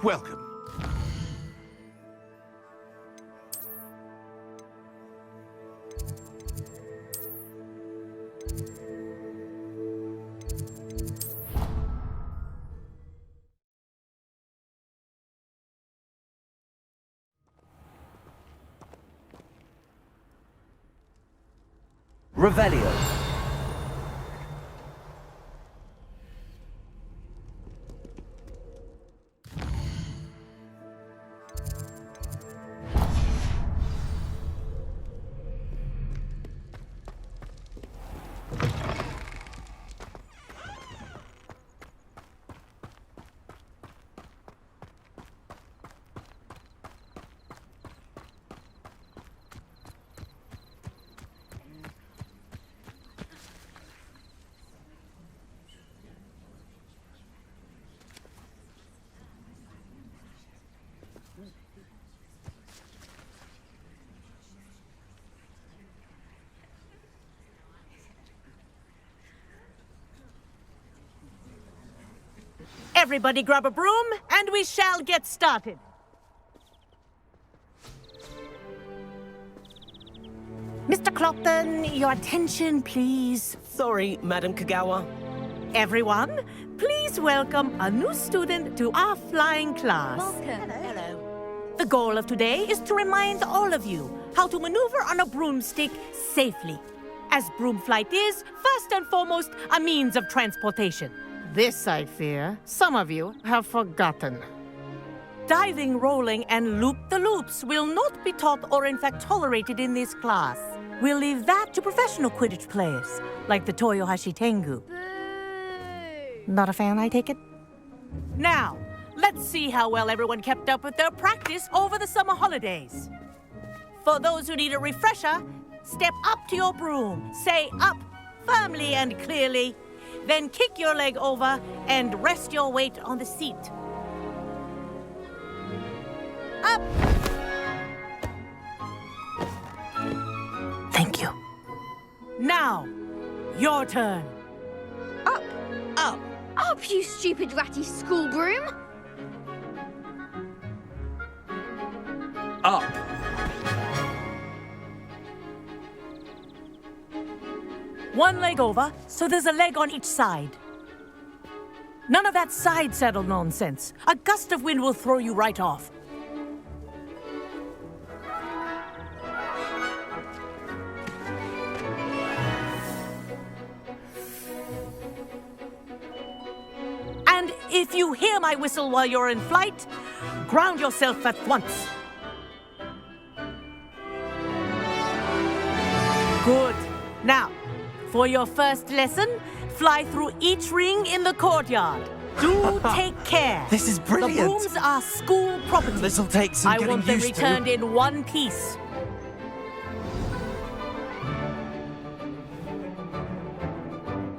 Welcome. Revelio. Everybody grab a broom, and we shall get started. Mr. Clopton, your attention, please. Sorry, Madam Kagawa. Everyone, please welcome a new student to our flying class. Welcome. Hello. The goal of today is to remind all of you how to maneuver on a broomstick safely, as broom flight is, first and foremost, a means of transportation. This, I fear, some of you have forgotten. Diving, rolling, and loop-the-loops will not be taught or in fact tolerated in this class. We'll leave that to professional Quidditch players, like the Toyohashi Tengu. Boo! Not a fan, I take it? Now, let's see how well everyone kept up with their practice over the summer holidays. For those who need a refresher, step up to your broom, say up firmly and clearly, then kick your leg over and rest your weight on the seat. Up! Thank you. Now, your turn. Up! Up. Up, you stupid ratty school broom! Up. One leg over, so there's a leg on each side. None of that side saddle nonsense. A gust of wind will throw you right off. And if you hear my whistle while you're in flight, ground yourself at once. Good. Now, for your first lesson, fly through each ring in the courtyard. Do take care. This is brilliant. The brooms are school property. This'll take some I getting want them used to. returned in one piece.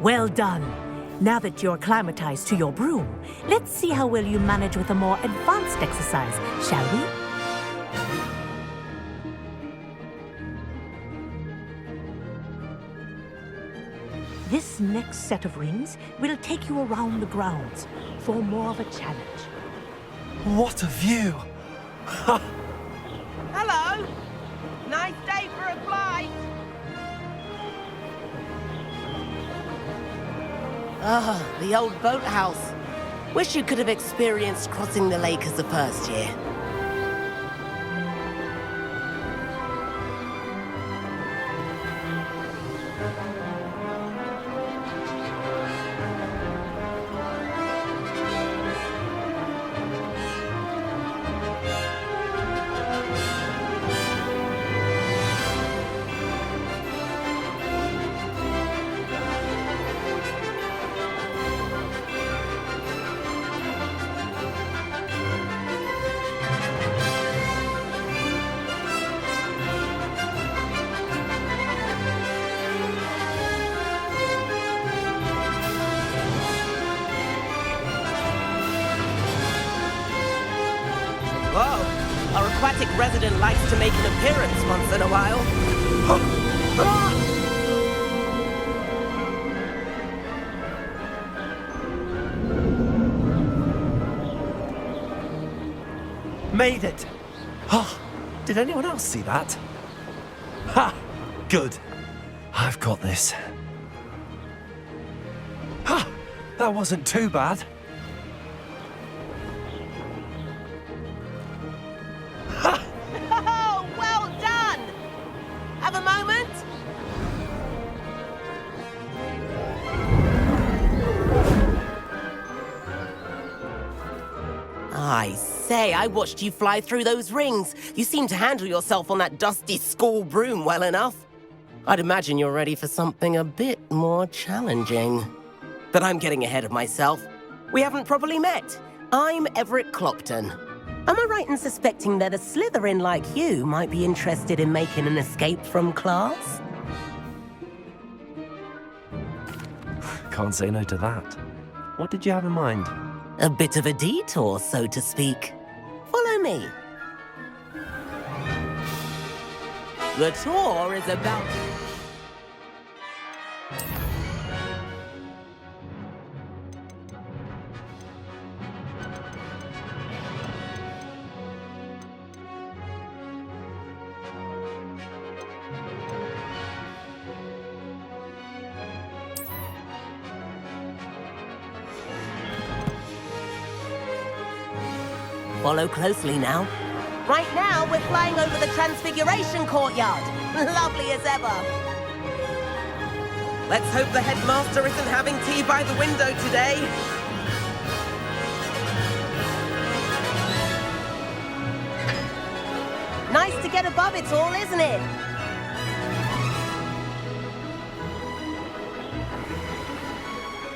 Well done. Now that you're acclimatized to your broom, let's see how well you manage with a more advanced exercise, shall we? This next set of rings will take you around the grounds for more of a challenge. What a view! Hello! Nice day for a flight! Ah, the old boathouse. Wish you could have experienced crossing the lake as a first year. Whoa, our aquatic resident likes to make an appearance once in a while. made it! Oh, did anyone else see that? Ha! Good. I've got this. Ha! That wasn't too bad. Ha! Oh, well done! Have a moment? I say, I watched you fly through those rings. You seem to handle yourself on that dusty school broom well enough. I'd imagine you're ready for something a bit more challenging. But I'm getting ahead of myself. We haven't properly met. I'm Everett Clopton. Am I right in suspecting that a Slytherin like you might be interested in making an escape from class? Can't say no to that. What did you have in mind? A bit of a detour, so to speak. Follow me. The tour is about... Follow closely now. Right now, we're flying over the Transfiguration Courtyard. Lovely as ever. Let's hope the headmaster isn't having tea by the window today. Nice to get above it all, isn't it?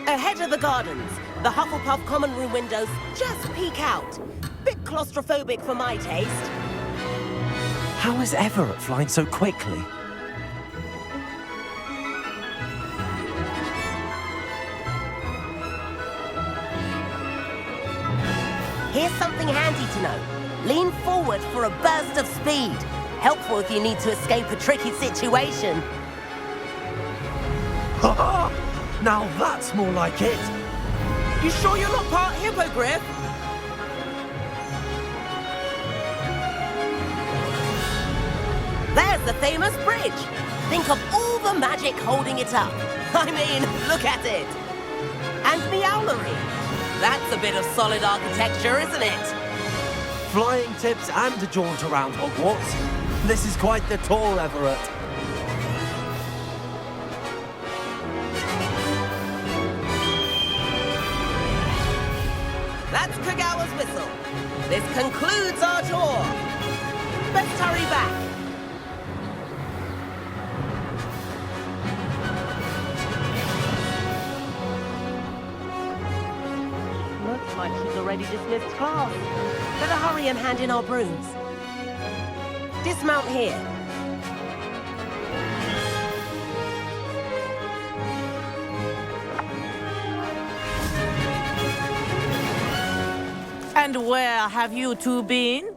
Ahead of the gardens, the Hufflepuff common room windows just peek out. Bit claustrophobic for my taste. How is Everett flying so quickly? Here's something handy to know. Lean forward for a burst of speed. Helpful if you need to escape a tricky situation. Now that's more like it. You sure you're not part hippogriff? There's the famous bridge. Think of all the magic holding it up. I mean, look at it. And Meowlery. That's a bit of solid architecture, isn't it? Flying tips and a jaunt around Hogwarts. This is quite the tour, Everett. That's Kagawa's whistle. This concludes our tour. Let's hurry back. Looks like she's already dismissed class. Better hurry and hand in our brooms. Dismount here. And where have you two been?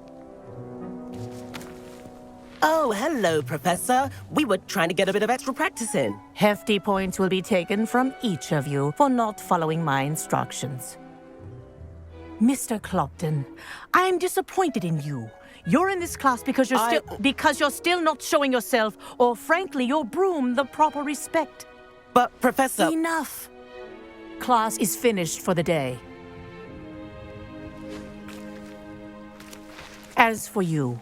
Oh, hello, Professor. We were trying to get a bit of extra practice in. Hefty points will be taken from each of you for not following my instructions. Mr. Clopton, I'm disappointed in you. You're in this class because you're still not showing yourself, or frankly, your broom the proper respect. But, Professor... Enough. Class is finished for the day. As for you,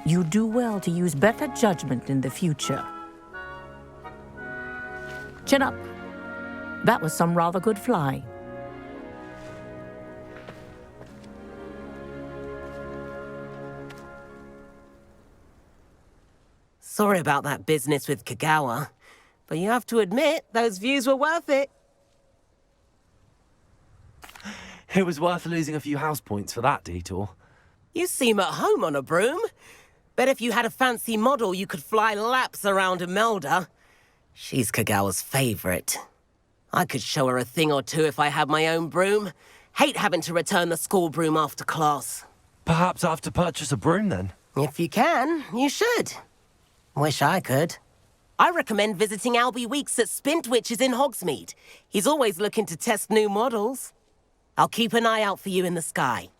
you do well to use better judgment in the future. Chin up. That was some rather good flying. Sorry about that business with Kagawa, but you have to admit, those views were worth it. It was worth losing a few house points for that detour. You seem at home on a broom. Bet if you had a fancy model, you could fly laps around Imelda. She's Kagawa's favorite. I could show her a thing or two if I had my own broom. Hate having to return the school broom after class. Perhaps I have to purchase a broom then. If you can, you should. Wish I could. I recommend visiting Albie Weeks at Spintwitches in Hogsmeade. He's always looking to test new models. I'll keep an eye out for you in the sky.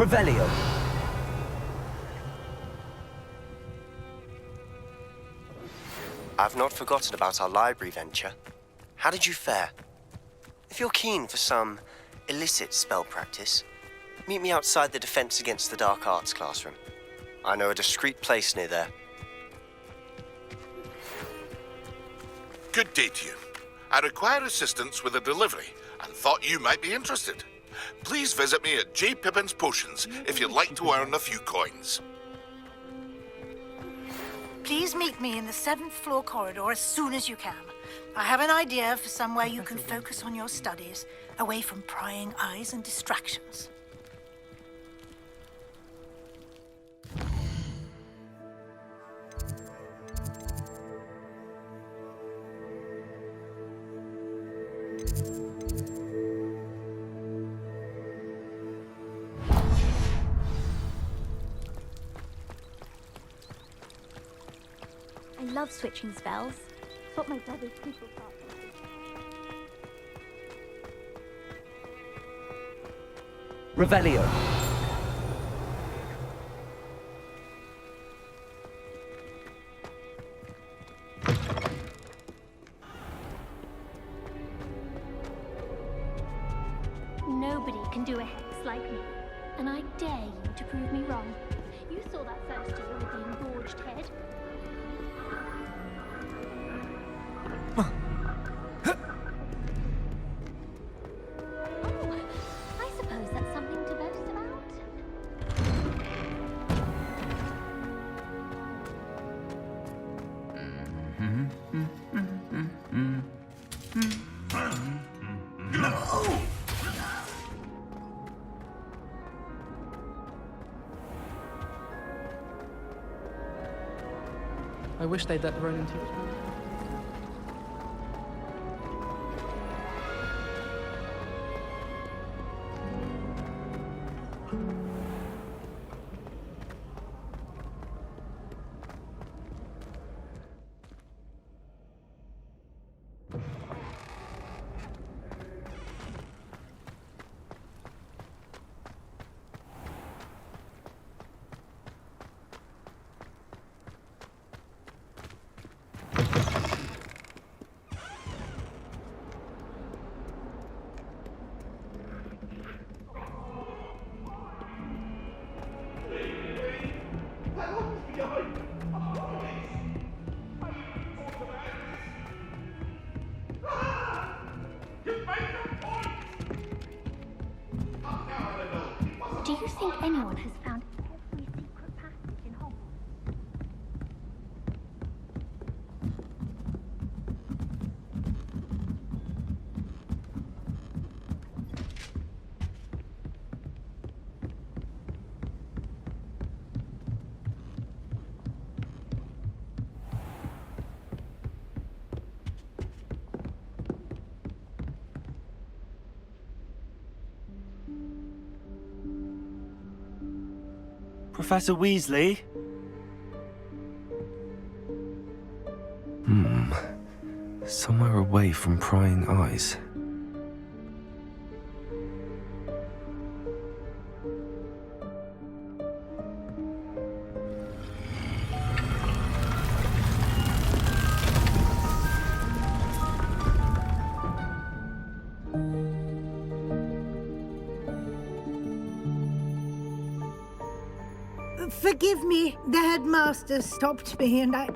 Revelio. I've not forgotten about our library venture. How did you fare? If you're keen for some illicit spell practice, meet me outside the Defense Against the Dark Arts classroom. I know a discreet place near there. Good day to you. I require assistance with a delivery and thought you might be interested. Please visit me at J. Pippin's Potions if you'd like to earn a few coins. Please meet me in the 7th floor corridor as soon as you can. I have an idea for somewhere you can focus on your studies, away from prying eyes and distractions. I love switching spells. It's what my brother's people taught me. Revelio. Nobody can do a hex like me, and I dare you to prove me wrong. You saw that first year with the engorged head. Oh, I suppose that's something to boast about. I wish they'd let the Ronin teach me. Do you think anyone has found every secret passage in Hogwarts? Professor Weasley? Somewhere away from prying eyes. Forgive me, the headmaster stopped me and I...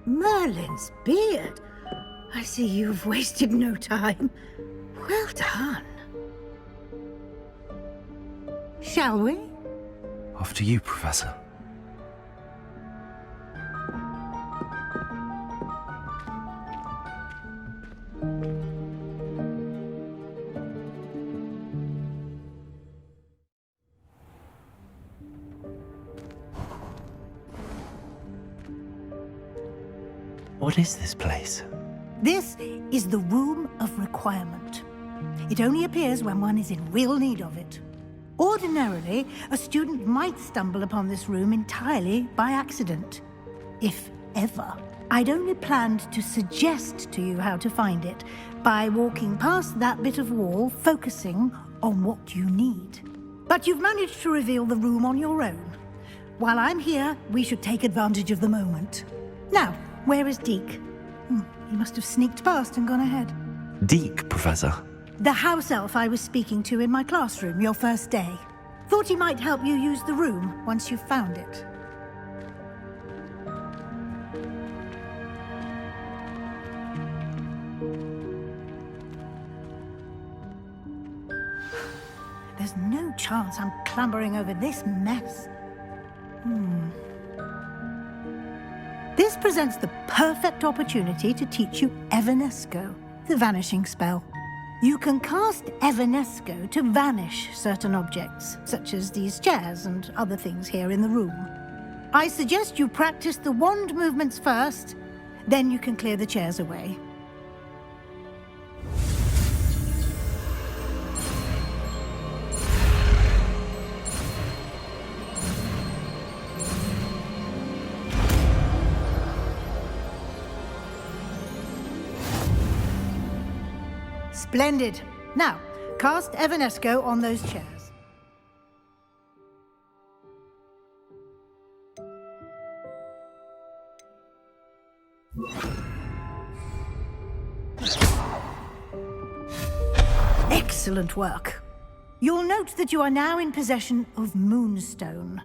Merlin's beard. I see you've wasted no time. Well done. Shall we? After you, Professor. What is this place? This is the Room of Requirement. It only appears when one is in real need of it. Ordinarily, a student might stumble upon this room entirely by accident. If ever. I'd only planned to suggest to you how to find it by walking past that bit of wall, focusing on what you need. But you've managed to reveal the room on your own. While I'm here, we should take advantage of the moment. Now, where is Deke? He must have sneaked past and gone ahead. Deke, Professor. The house elf I was speaking to in my classroom your first day. Thought he might help you use the room once you've found it. There's no chance I'm clambering over this mess. This presents the perfect opportunity to teach you Evanesco, the vanishing spell. You can cast Evanesco to vanish certain objects, such as these chairs and other things here in the room. I suggest you practice the wand movements first, then you can clear the chairs away. Splendid. Now, cast Evanesco on those chairs. Excellent work. You'll note that you are now in possession of Moonstone.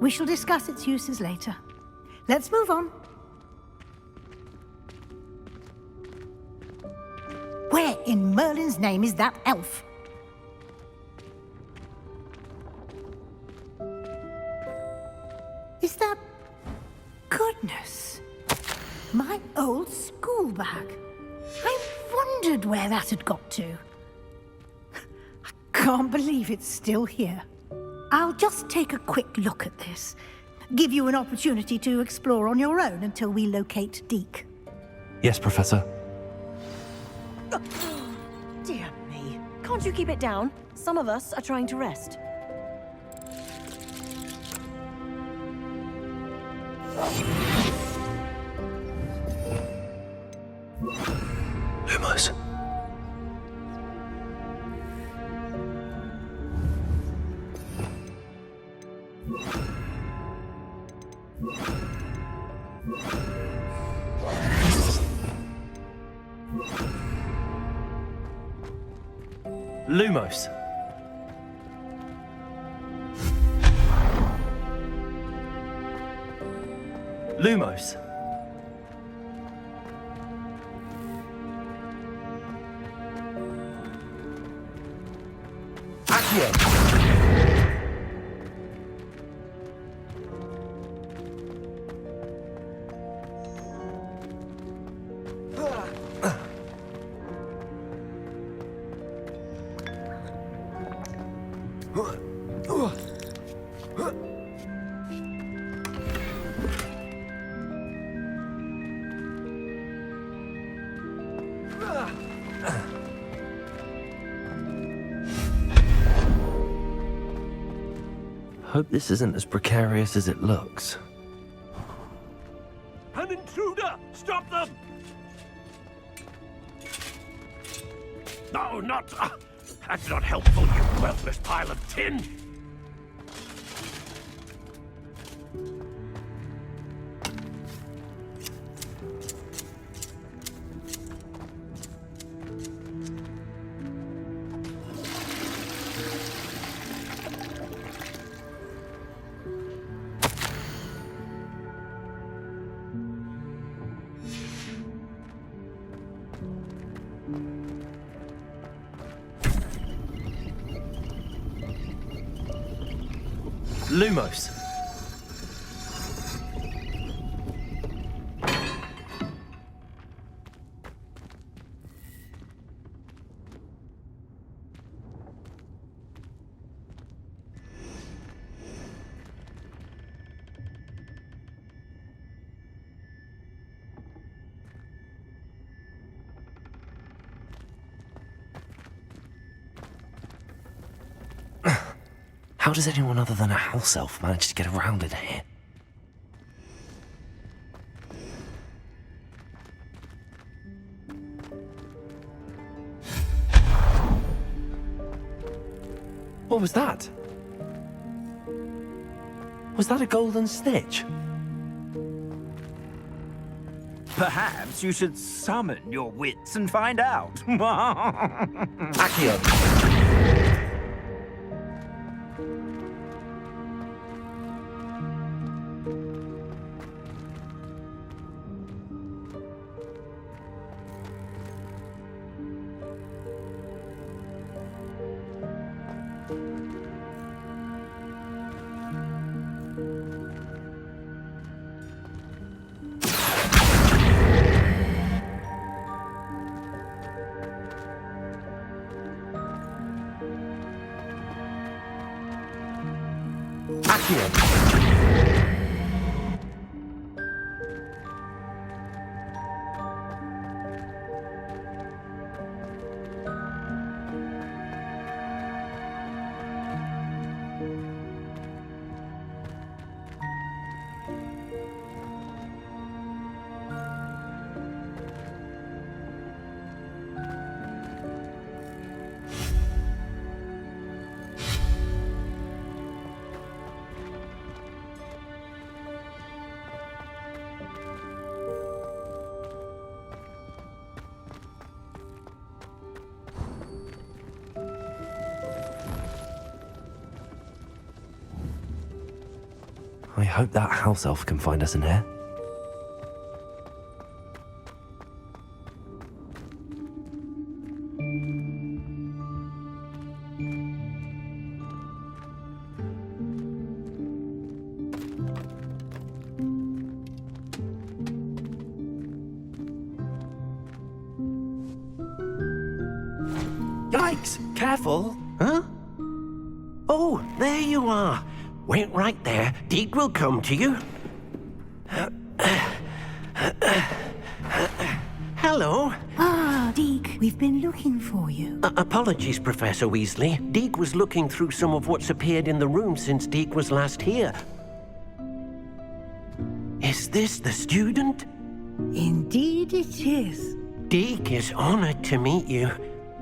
We shall discuss its uses later. Let's move on. Where in Merlin's name is that elf? Is that... Goodness. My old school bag. I wondered where that had got to. I can't believe it's still here. I'll just take a quick look at this. Give you an opportunity to explore on your own until we locate Deke. Yes, Professor. Dear me. Can't you keep it down? Some of us are trying to rest. Lumos. Lumos. Lumos. Accio. Hope this isn't as precarious as it looks. An intruder! Stop them! No, not... that's not helpful, you worthless pile of tin! Lumos. How does anyone other than a house elf manage to get around in here? What was that? Was that a golden snitch? Perhaps you should summon your wits and find out. Accio. I hope that house elf can find us in here. Yikes! Careful! Huh? Oh, there you are. Wait right there. Deke will come to you. Hello. Ah, Deke, we've been looking for you. Apologies, Professor Weasley. Deke was looking through some of what's appeared in the room since Deke was last here. Is this the student? Indeed it is. Deke is honored to meet you.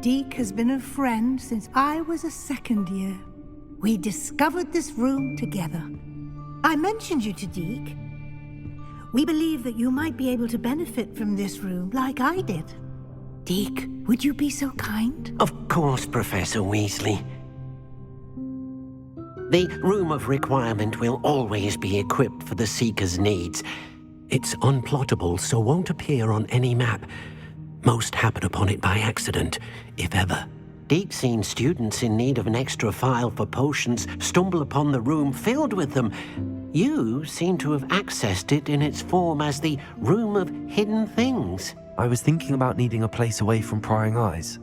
Deke has been a friend since I was a second year. We discovered this room together. I mentioned you to Deke. We believe that you might be able to benefit from this room like I did. Deke, would you be so kind? Of course, Professor Weasley. The Room of Requirement will always be equipped for the Seeker's needs. It's unplottable, so won't appear on any map. Most happen upon it by accident, if ever. Deke's seen students in need of an extra file for potions stumble upon the room filled with them. You seem to have accessed it in its form as the Room of Hidden Things. I was thinking about needing a place away from prying eyes.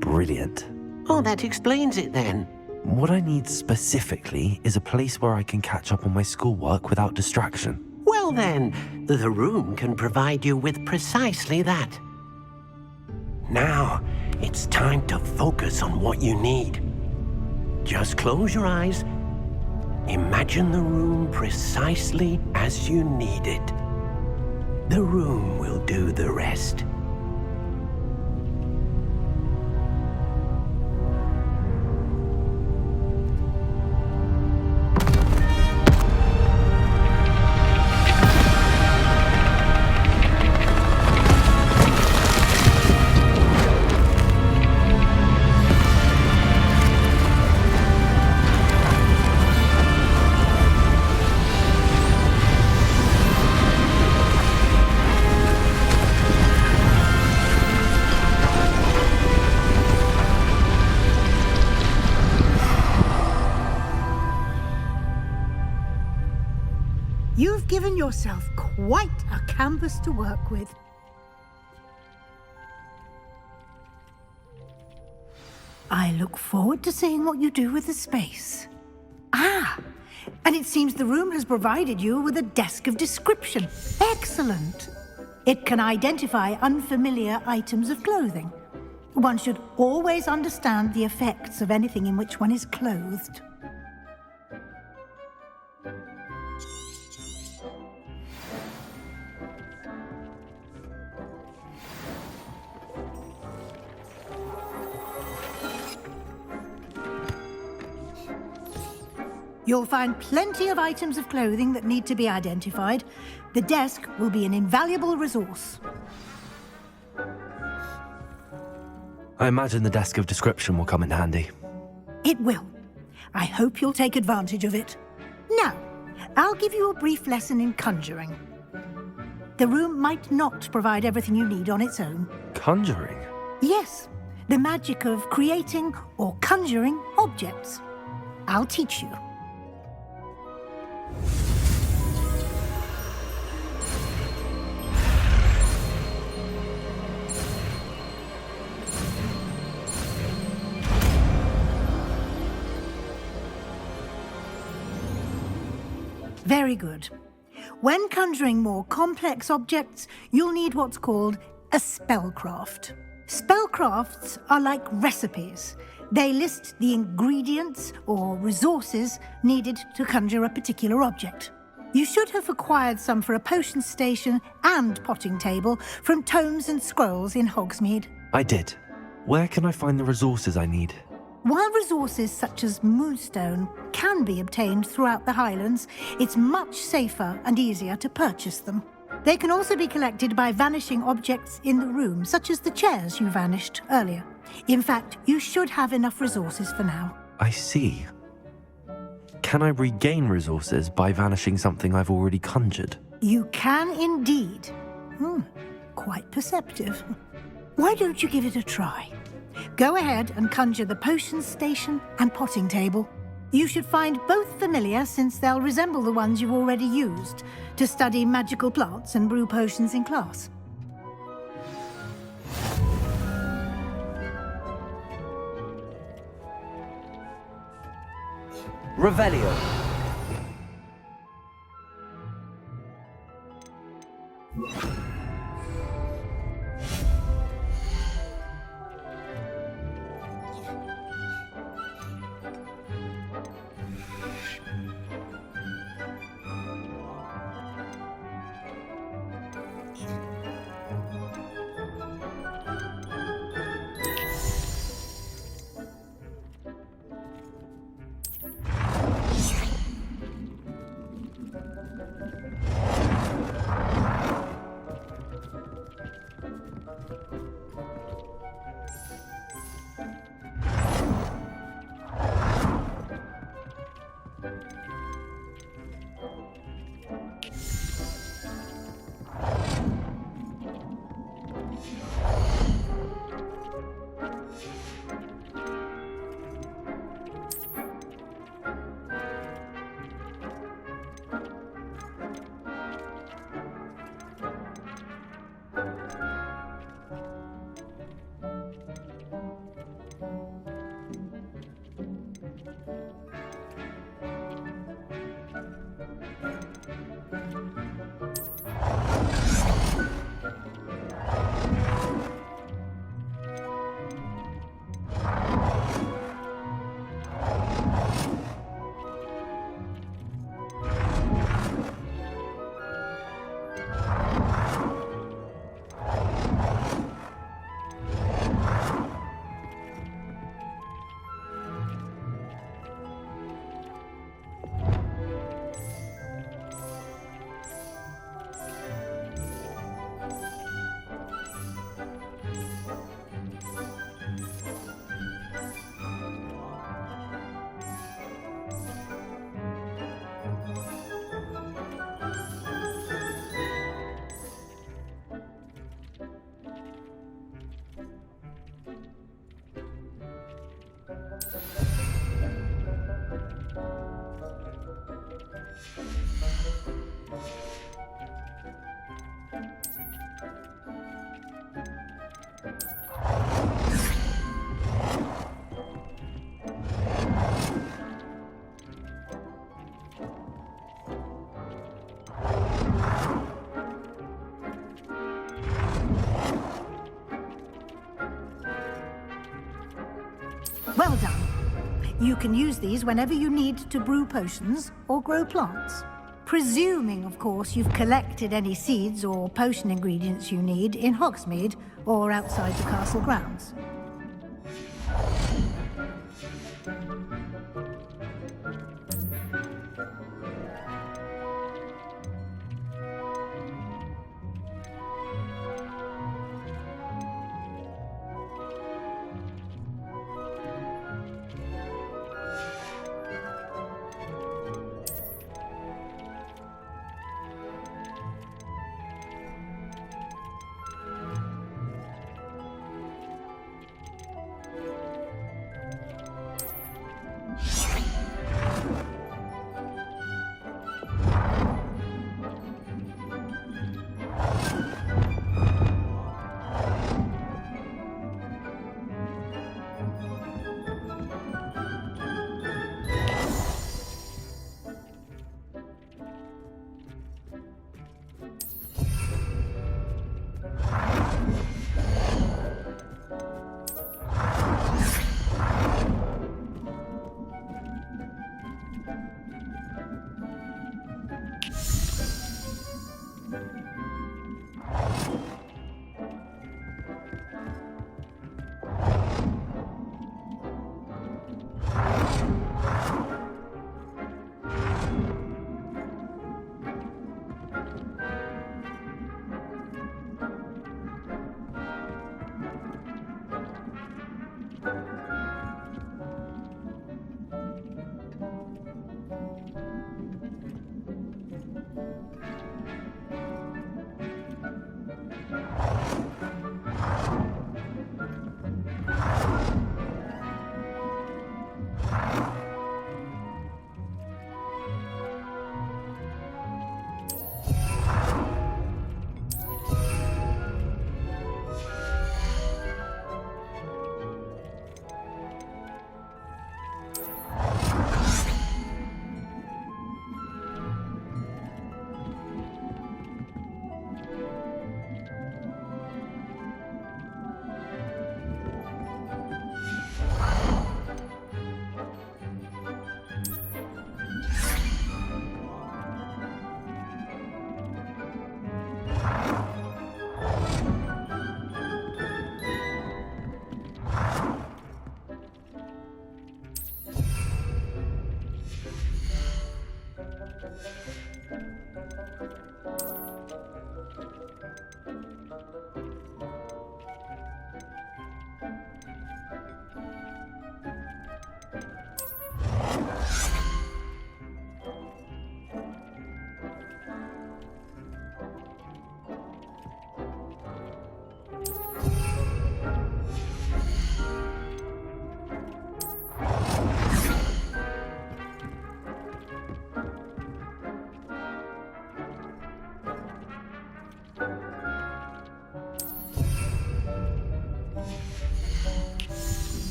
Brilliant. Oh, that explains it then. What I need specifically is a place where I can catch up on my schoolwork without distraction. Well then, the room can provide you with precisely that. Now, it's time to focus on what you need. Just close your eyes. Imagine the room precisely as you need it. The room will do the rest. You've given yourself quite a canvas to work with. I look forward to seeing what you do with the space. Ah, and it seems the room has provided you with a desk of description. Excellent. It can identify unfamiliar items of clothing. One should always understand the effects of anything in which one is clothed. You'll find plenty of items of clothing that need to be identified. The desk will be an invaluable resource. I imagine the desk of description will come in handy. It will. I hope you'll take advantage of it. Now, I'll give you a brief lesson in conjuring. The room might not provide everything you need on its own. Conjuring? Yes, the magic of creating or conjuring objects. I'll teach you. Very good. When conjuring more complex objects, you'll need what's called a spellcraft. Spellcrafts are like recipes. They list the ingredients or resources needed to conjure a particular object. You should have acquired some for a potion station and potting table from tomes and scrolls in Hogsmeade. I did. Where can I find the resources I need? While resources such as moonstone can be obtained throughout the Highlands, it's much safer and easier to purchase them. They can also be collected by vanishing objects in the room, such as the chairs you vanished earlier. In fact, you should have enough resources for now. I see. Can I regain resources by vanishing something I've already conjured? You can indeed. Quite perceptive. Why don't you give it a try? Go ahead and conjure the potion station and potting table. You should find both familiar, since they'll resemble the ones you've already used to study magical plants and brew potions in class. Revelio. Well done. You can use these whenever you need to brew potions or grow plants. Presuming, of course, you've collected any seeds or potion ingredients you need in Hogsmeade or outside the castle grounds.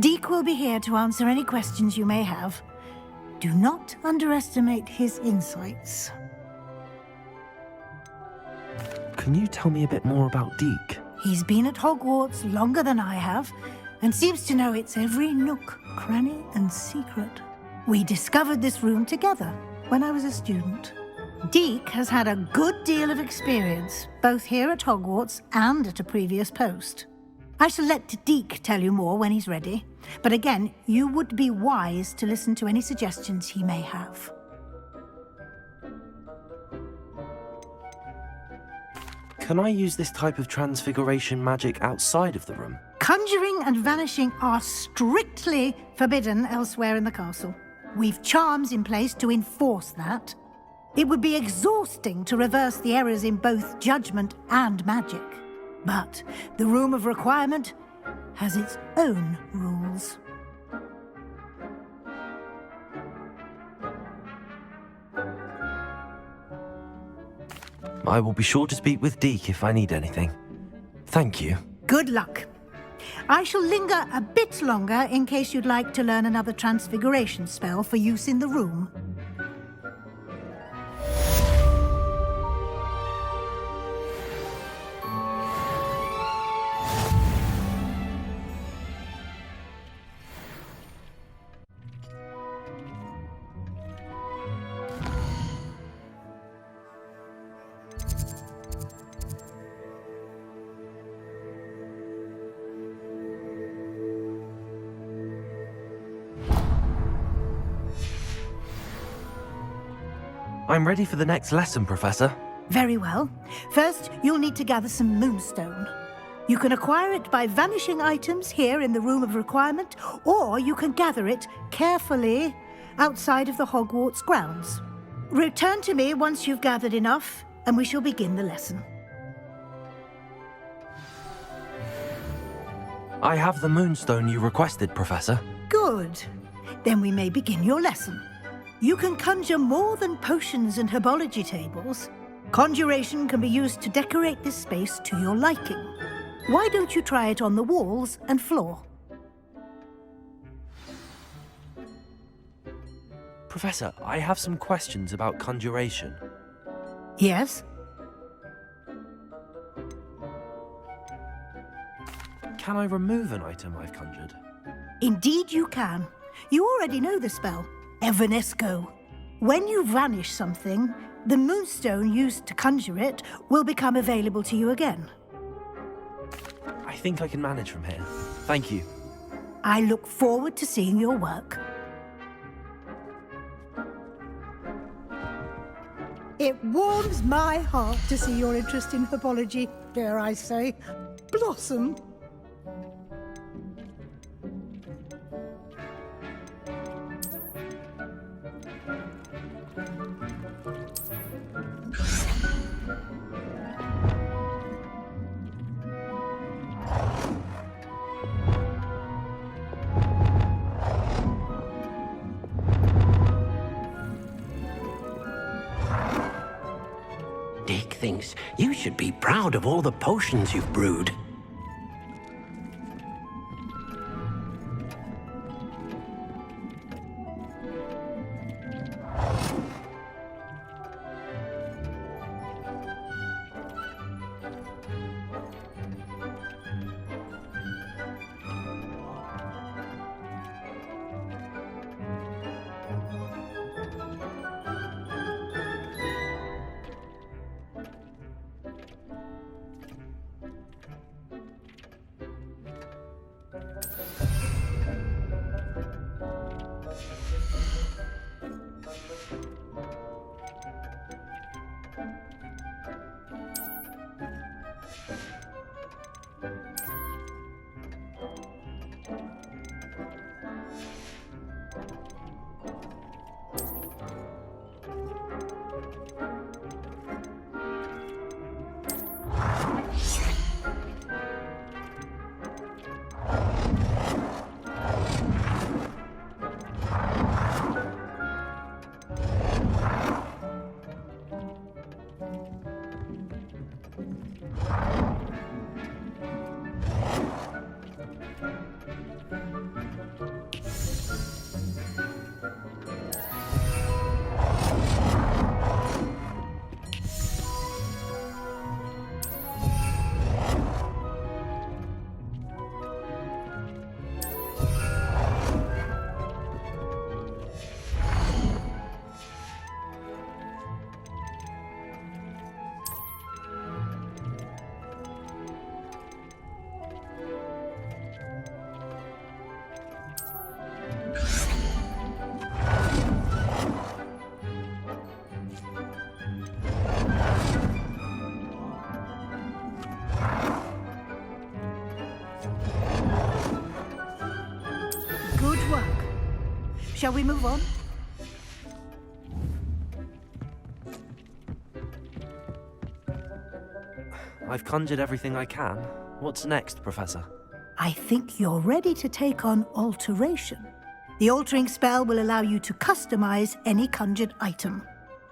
Deke will be here to answer any questions you may have. Do not underestimate his insights. Can you tell me a bit more about Deke? He's been at Hogwarts longer than I have, and seems to know its every nook, cranny, and secret. We discovered this room together when I was a student. Deke has had a good deal of experience, both here at Hogwarts and at a previous post. I shall let Deke tell you more when he's ready, but again, you would be wise to listen to any suggestions he may have. Can I use this type of transfiguration magic outside of the room? Conjuring and vanishing are strictly forbidden elsewhere in the castle. We've charms in place to enforce that. It would be exhausting to reverse the errors in both judgment and magic. But the Room of Requirement has its own rules. I will be sure to speak with Deke if I need anything. Thank you. Good luck. I shall linger a bit longer in case you'd like to learn another transfiguration spell for use in the room. I'm ready for the next lesson, Professor. Very well. First, you'll need to gather some moonstone. You can acquire it by vanishing items here in the Room of Requirement, or you can gather it carefully outside of the Hogwarts grounds. Return to me once you've gathered enough, and we shall begin the lesson. I have the moonstone you requested, Professor. Good. Then we may begin your lesson. You can conjure more than potions and herbology tables. Conjuration can be used to decorate this space to your liking. Why don't you try it on the walls and floor? Professor, I have some questions about conjuration. Yes? Can I remove an item I've conjured? Indeed you can. You already know the spell. Evanesco. When you vanish something, the moonstone used to conjure it will become available to you again. I think I can manage from here. Thank you. I look forward to seeing your work. It warms my heart to see your interest in herbology, dare I say, blossom. Dick thinks you should be proud of all the potions you've brewed. Shall we move on? I've conjured everything I can. What's next, Professor? I think you're ready to take on alteration. The altering spell will allow you to customize any conjured item.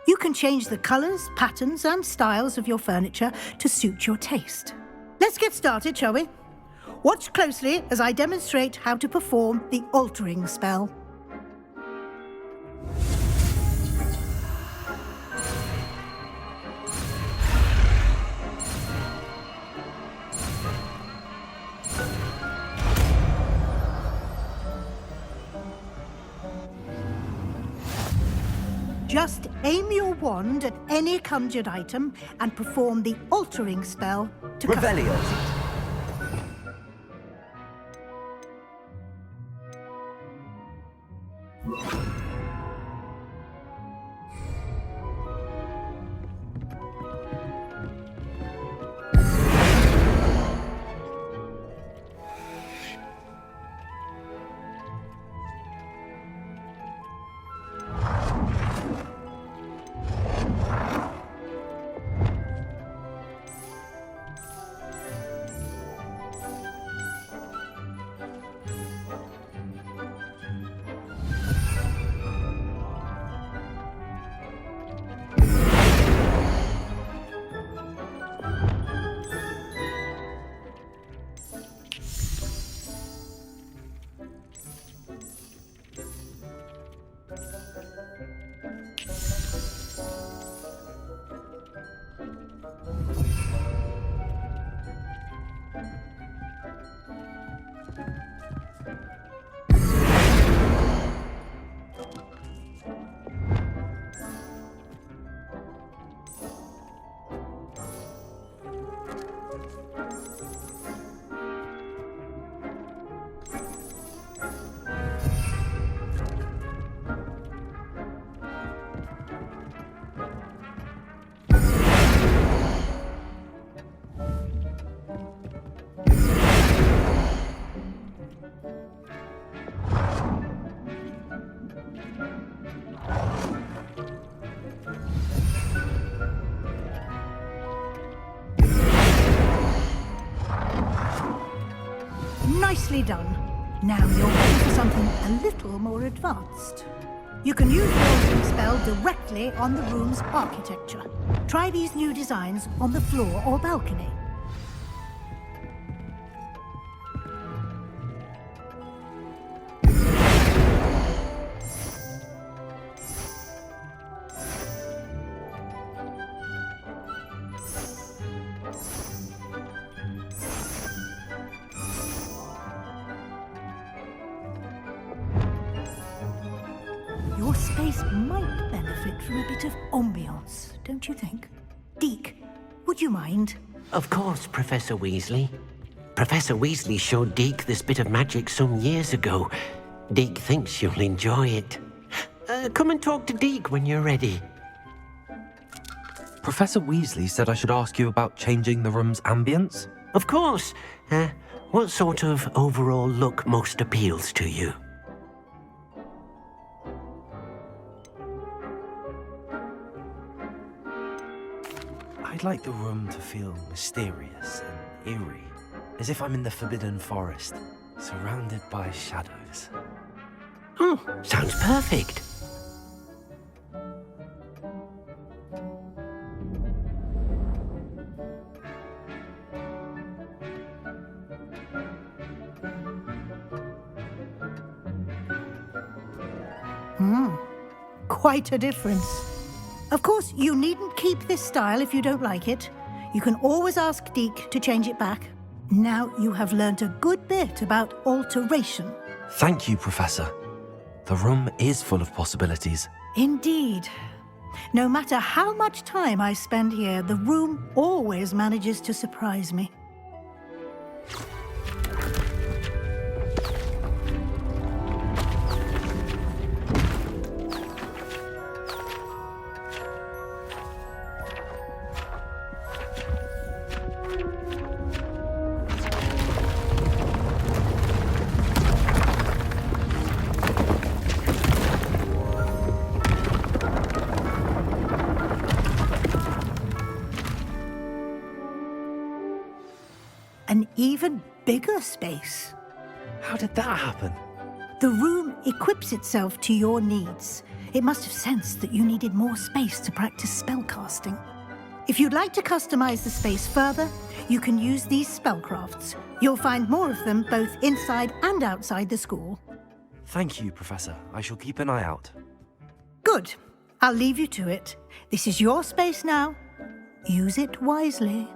You can change the colors, patterns, and styles of your furniture to suit your taste. Let's get started, shall we? Watch closely as I demonstrate how to perform the altering spell. Just aim your wand at any conjured item and perform the altering spell to Revelio. Nicely done. Now you're ready for something a little more advanced. You can use the altering spell directly on the room's architecture. Try these new designs on the floor or balcony. Your space might benefit from a bit of ambiance, don't you think? Deke, would you mind? Of course, Professor Weasley. Professor Weasley showed Deke this bit of magic some years ago. Deke thinks you'll enjoy it. Come and talk to Deke when you're ready. Professor Weasley said I should ask you about changing the room's ambience? Of course. What sort of overall look most appeals to you? I'd like the room to feel mysterious and eerie, as if I'm in the Forbidden Forest, surrounded by shadows. Oh, sounds perfect. Quite a difference. Of course, you needn't keep this style if you don't like it. You can always ask Deke to change it back. Now you have learnt a good bit about alteration. Thank you, Professor. The room is full of possibilities. Indeed. No matter how much time I spend here, the room always manages to surprise me. even bigger space. How did that happen? The room equips itself to your needs. It must have sensed that you needed more space to practice spellcasting. If you'd like to customize the space further, you can use these spellcrafts. You'll find more of them both inside and outside the school. Thank you, Professor. I shall keep an eye out. Good. I'll leave you to it. This is your space now. Use it wisely.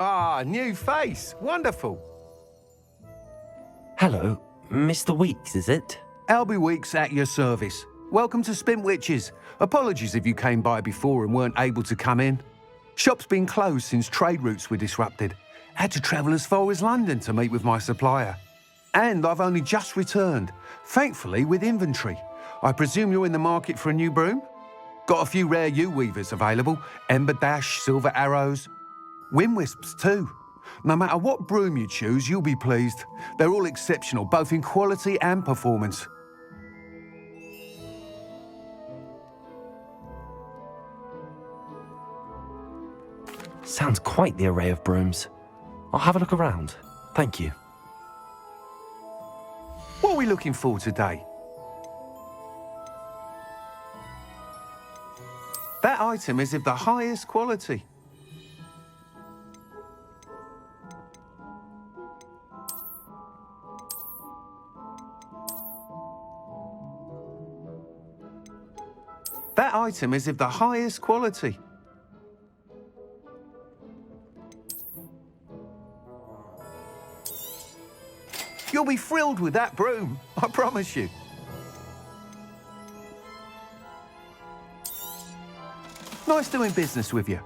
Ah, new face. Wonderful. Hello, Mr. Weeks, is it? Albie Weeks at your service. Welcome to Spintwitches. Apologies if you came by before and weren't able to come in. Shop's been closed since trade routes were disrupted. Had to travel as far as London to meet with my supplier. And I've only just returned, thankfully with inventory. I presume you're in the market for a new broom? Got a few rare yew-weavers available. Ember Dash, Silver Arrows. Wind Wisps too. No matter what broom you choose, you'll be pleased. They're all exceptional, both in quality and performance. Sounds quite the array of brooms. I'll have a look around. Thank you. What are we looking for today? That item is of the highest quality. That item is of the highest quality. You'll be thrilled with that broom, I promise you. Nice doing business with you.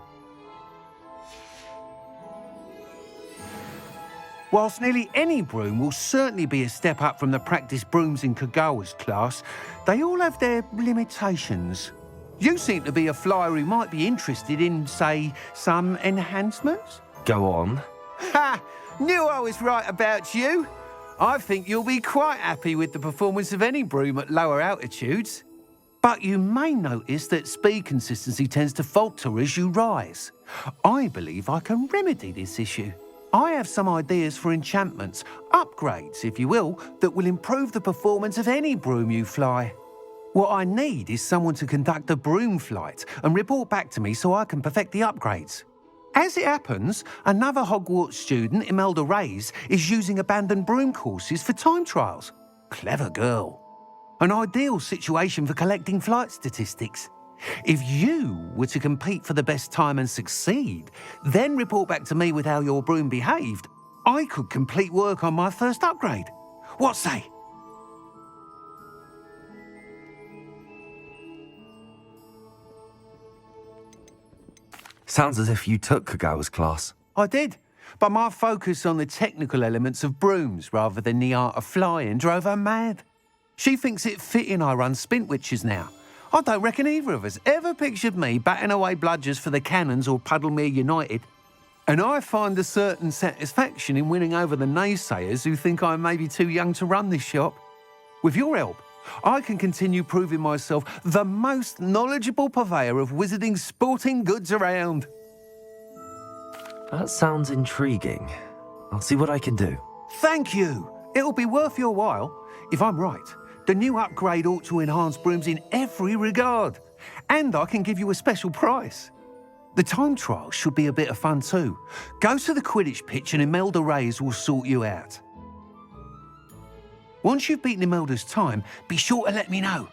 Whilst nearly any broom will certainly be a step up from the practice brooms in Kagawa's class, they all have their limitations. You seem to be a flyer who might be interested in, say, some enhancements? Go on. Ha! Knew I was right about you. I think you'll be quite happy with the performance of any broom at lower altitudes. But you may notice that speed consistency tends to falter as you rise. I believe I can remedy this issue. I have some ideas for enchantments, upgrades, if you will, that will improve the performance of any broom you fly. What I need is someone to conduct a broom flight and report back to me so I can perfect the upgrades. As it happens, another Hogwarts student, Imelda Reyes, is using abandoned broom courses for time trials. Clever girl. An ideal situation for collecting flight statistics. If you were to compete for the best time and succeed, then report back to me with how your broom behaved, I could complete work on my first upgrade. What say? Sounds as if you took Kagawa's class. I did, but my focus on the technical elements of brooms rather than the art of flying drove her mad. She thinks it fitting I run Spintwitches now. I don't reckon either of us ever pictured me batting away bludgers for the Cannons or Puddlemere United. And I find a certain satisfaction in winning over the naysayers who think I may be too young to run this shop. With your help, I can continue proving myself the most knowledgeable purveyor of wizarding sporting goods around. That sounds intriguing. I'll see what I can do. Thank you. It'll be worth your while. If I'm right, the new upgrade ought to enhance brooms in every regard. And I can give you a special price. The time trial should be a bit of fun too. Go to the Quidditch pitch and Imelda Reyes will sort you out. Once you've beaten Imelda's time, be sure to let me know.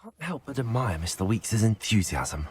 Can't help but admire Mr. Weeks' enthusiasm.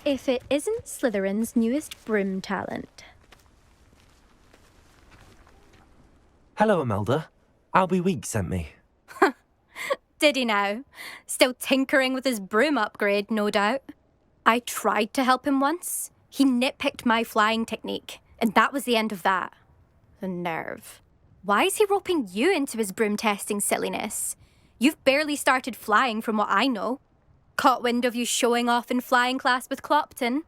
If it isn't Slytherin's newest broom talent. Hello, Imelda. Albie Weeks sent me. Did he now? Still tinkering with his broom upgrade, no doubt. I tried to help him once. He nitpicked my flying technique, and that was the end of that. The nerve. Why is he roping you into his broom testing silliness? You've barely started flying from what I know. Caught wind of you showing off in flying class with Clopton.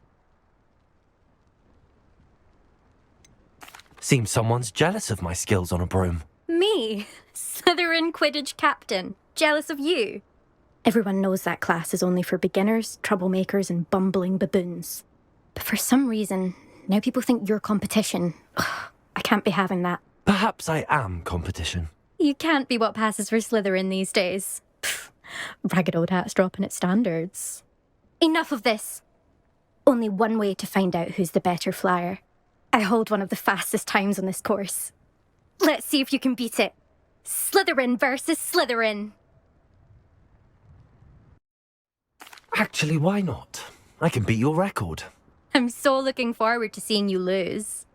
Seems someone's jealous of my skills on a broom. Me? Slytherin Quidditch captain. Jealous of you? Everyone knows that class is only for beginners, troublemakers, and bumbling baboons. But for some reason, now people think you're competition. Ugh, I can't be having that. Perhaps I am competition. You can't be what passes for Slytherin these days. Pfft, ragged old hat's dropping its standards. Enough of this. Only one way to find out who's the better flyer. I hold one of the fastest times on this course. Let's see if you can beat it. Slytherin versus Slytherin. Actually, why not? I can beat your record. I'm so looking forward to seeing you lose.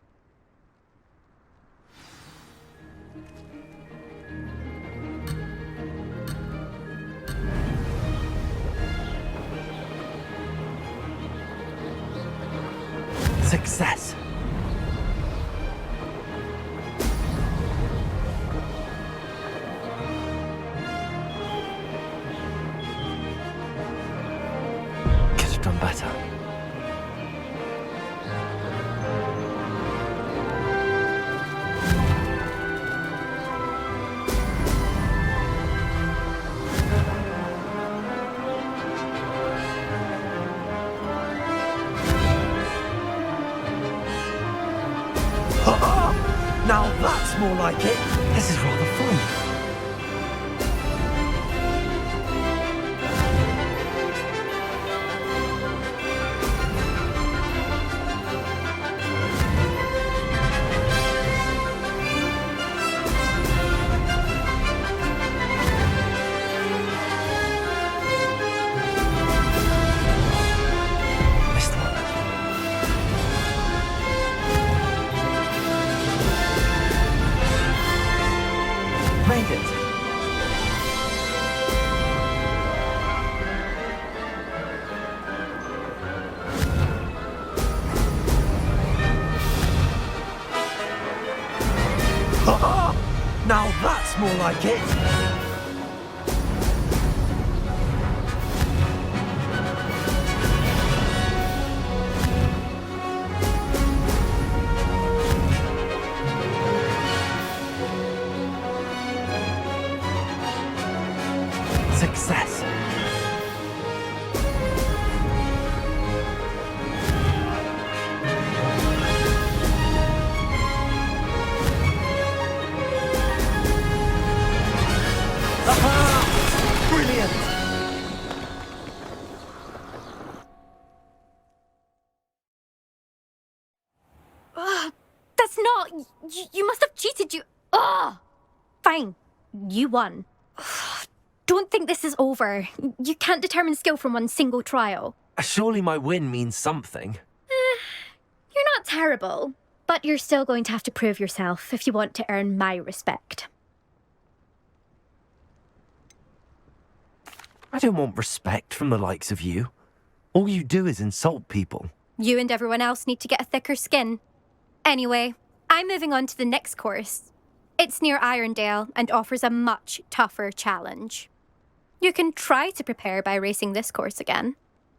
Success. Could have done better. Now that's more like it. This is rather fun. Made it. Now that's more like it. Success. Aha! Brilliant! That's not... You must have cheated, you... Ugh! Fine. You won. Don't think this is over. You can't determine skill from one single trial. Surely my win means something. You're not terrible, but you're still going to have to prove yourself if you want to earn my respect. I don't want respect from the likes of you. All you do is insult people. You and everyone else need to get a thicker skin. Anyway, I'm moving on to the next course. It's near Irondale and offers a much tougher challenge. You can try to prepare by racing this course again.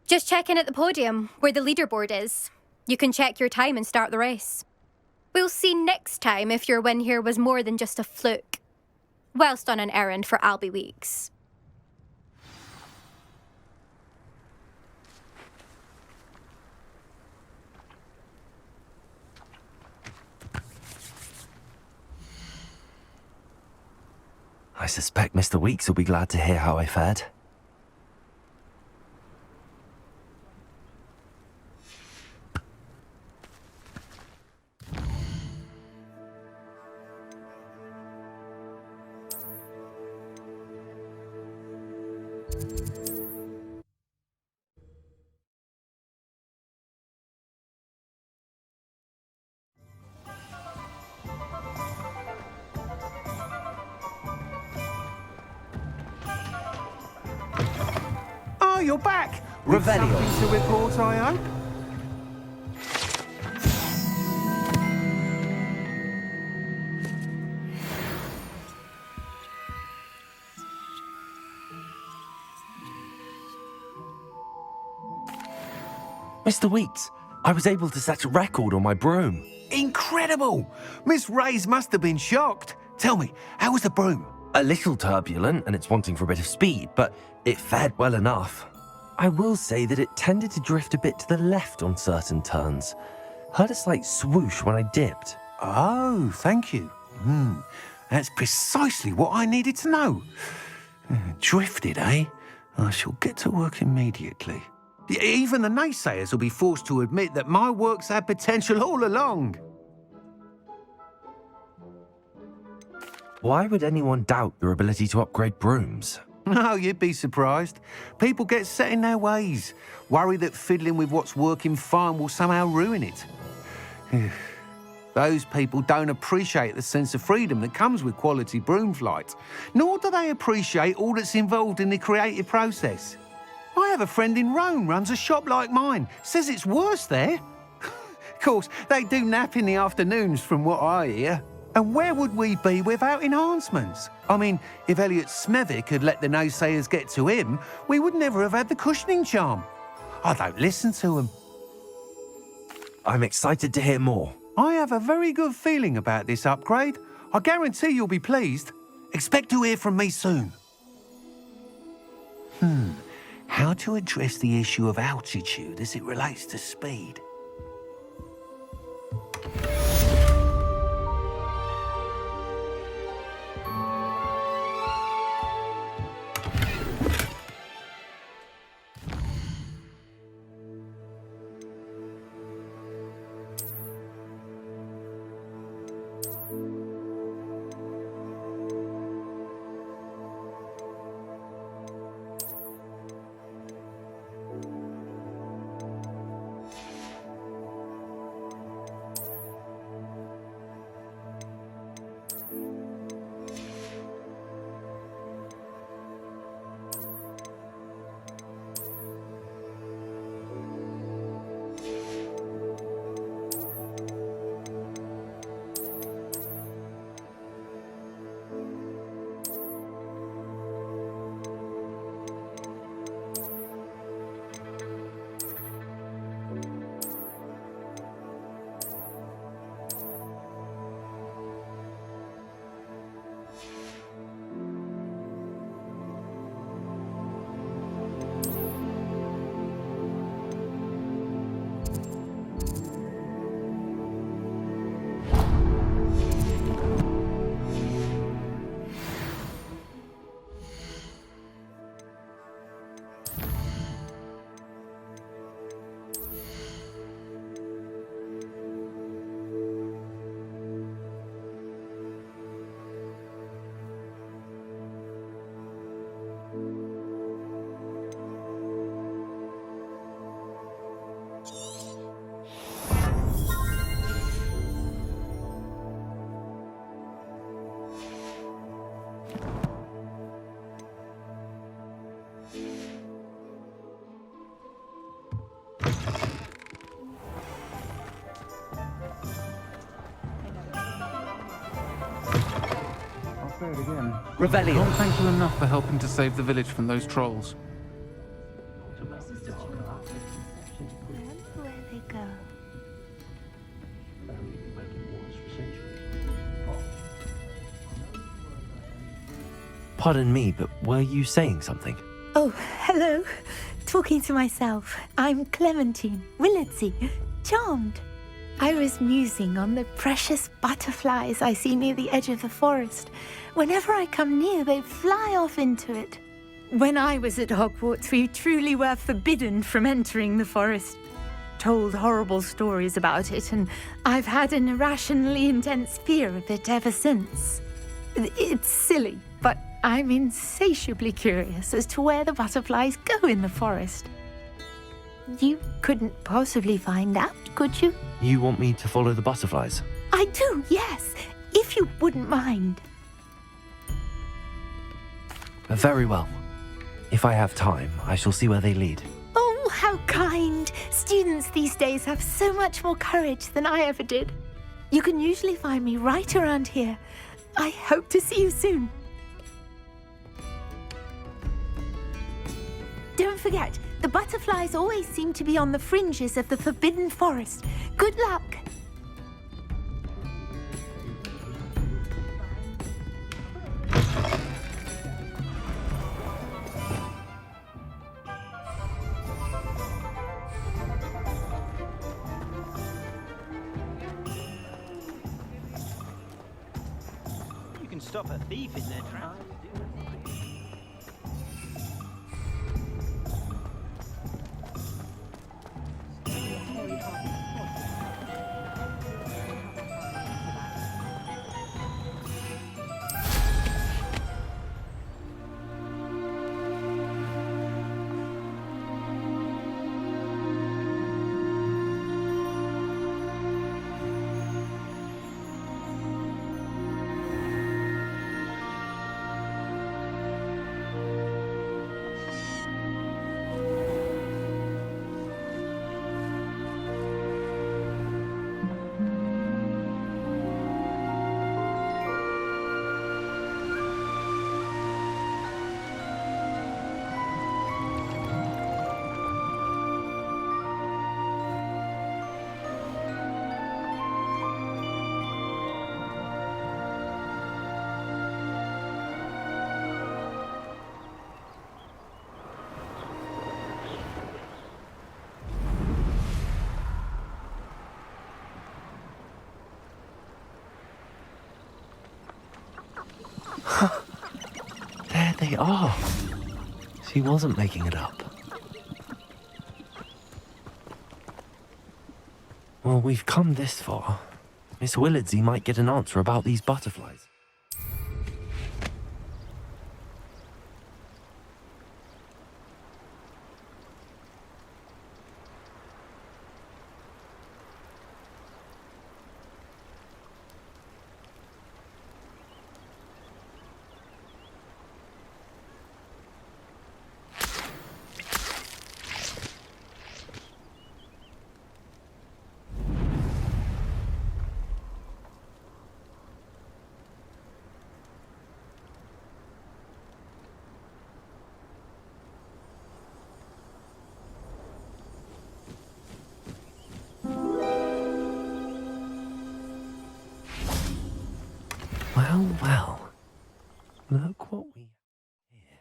Just check in at the podium, where the leaderboard is. You can check your time and start the race. We'll see next time if your win here was more than just a fluke. Whilst on an errand for Albie Weeks. I suspect Mr. Weeks will be glad to hear how I fared. Oh, you're back! With Revelio. something to report, I hope? Mr. Weeks, I was able to set a record on my broom. Incredible! Miss Reyes must have been shocked. Tell me, how was the broom? A little turbulent and it's wanting for a bit of speed, but it fared well enough. I will say that it tended to drift a bit to the left on certain turns. Heard a slight swoosh when I dipped. Oh, thank you. That's precisely what I needed to know. Drifted, eh? I shall get to work immediately. Even the naysayers will be forced to admit that my work's had potential all along. Why would anyone doubt your ability to upgrade brooms? No, you'd be surprised. People get set in their ways, worry that fiddling with what's working fine will somehow ruin it. Those people don't appreciate the sense of freedom that comes with quality broom flight, nor do they appreciate all that's involved in the creative process. I have a friend in Rome runs a shop like mine, says it's worse there. Of course, they do nap in the afternoons from what I hear. And where would we be without enhancements? I mean, if Elliot Smethwick had let the naysayers get to him, we would never have had the cushioning charm. I don't listen to them. I'm excited to hear more. I have a very good feeling about this upgrade. I guarantee you'll be pleased. Expect to hear from me soon. How to address the issue of altitude as it relates to speed? Say it again. Revelio. Can't thank you enough for helping to save the village from those trolls. Where they go. Pardon me, but were you saying something? Oh, hello. Talking to myself. I'm Clementine Willardsey. Charmed. I was musing on the precious butterflies I see near the edge of the forest. Whenever I come near, they fly off into it. When I was at Hogwarts, we truly were forbidden from entering the forest. Told horrible stories about it, and I've had an irrationally intense fear of it ever since. It's silly, but I'm insatiably curious as to where the butterflies go in the forest. You couldn't possibly find out, could you? You want me to follow the butterflies? I do, yes, if you wouldn't mind. Very well. If I have time, I shall see where they lead. Oh, how kind. Students these days have so much more courage than I ever did. You can usually find me right around here. I hope to see you soon. Don't forget, The butterflies always seem to be on the fringes of the Forbidden Forest. Good luck. You can stop a thief in their tracks. There they are. She wasn't making it up. Well, we've come this far. Miss Willardsey might get an answer about these butterflies. Well, well. Look what we have here.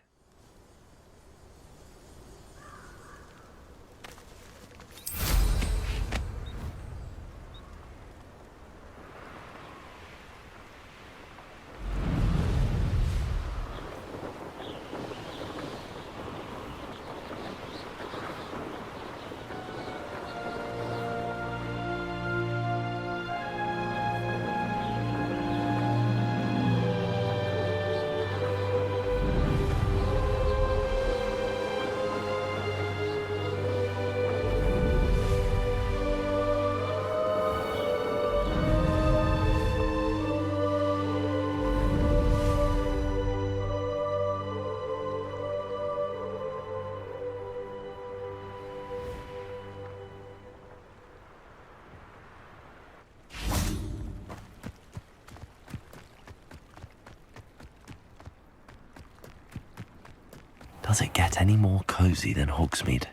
Does it get any more cozy than Hogsmeade?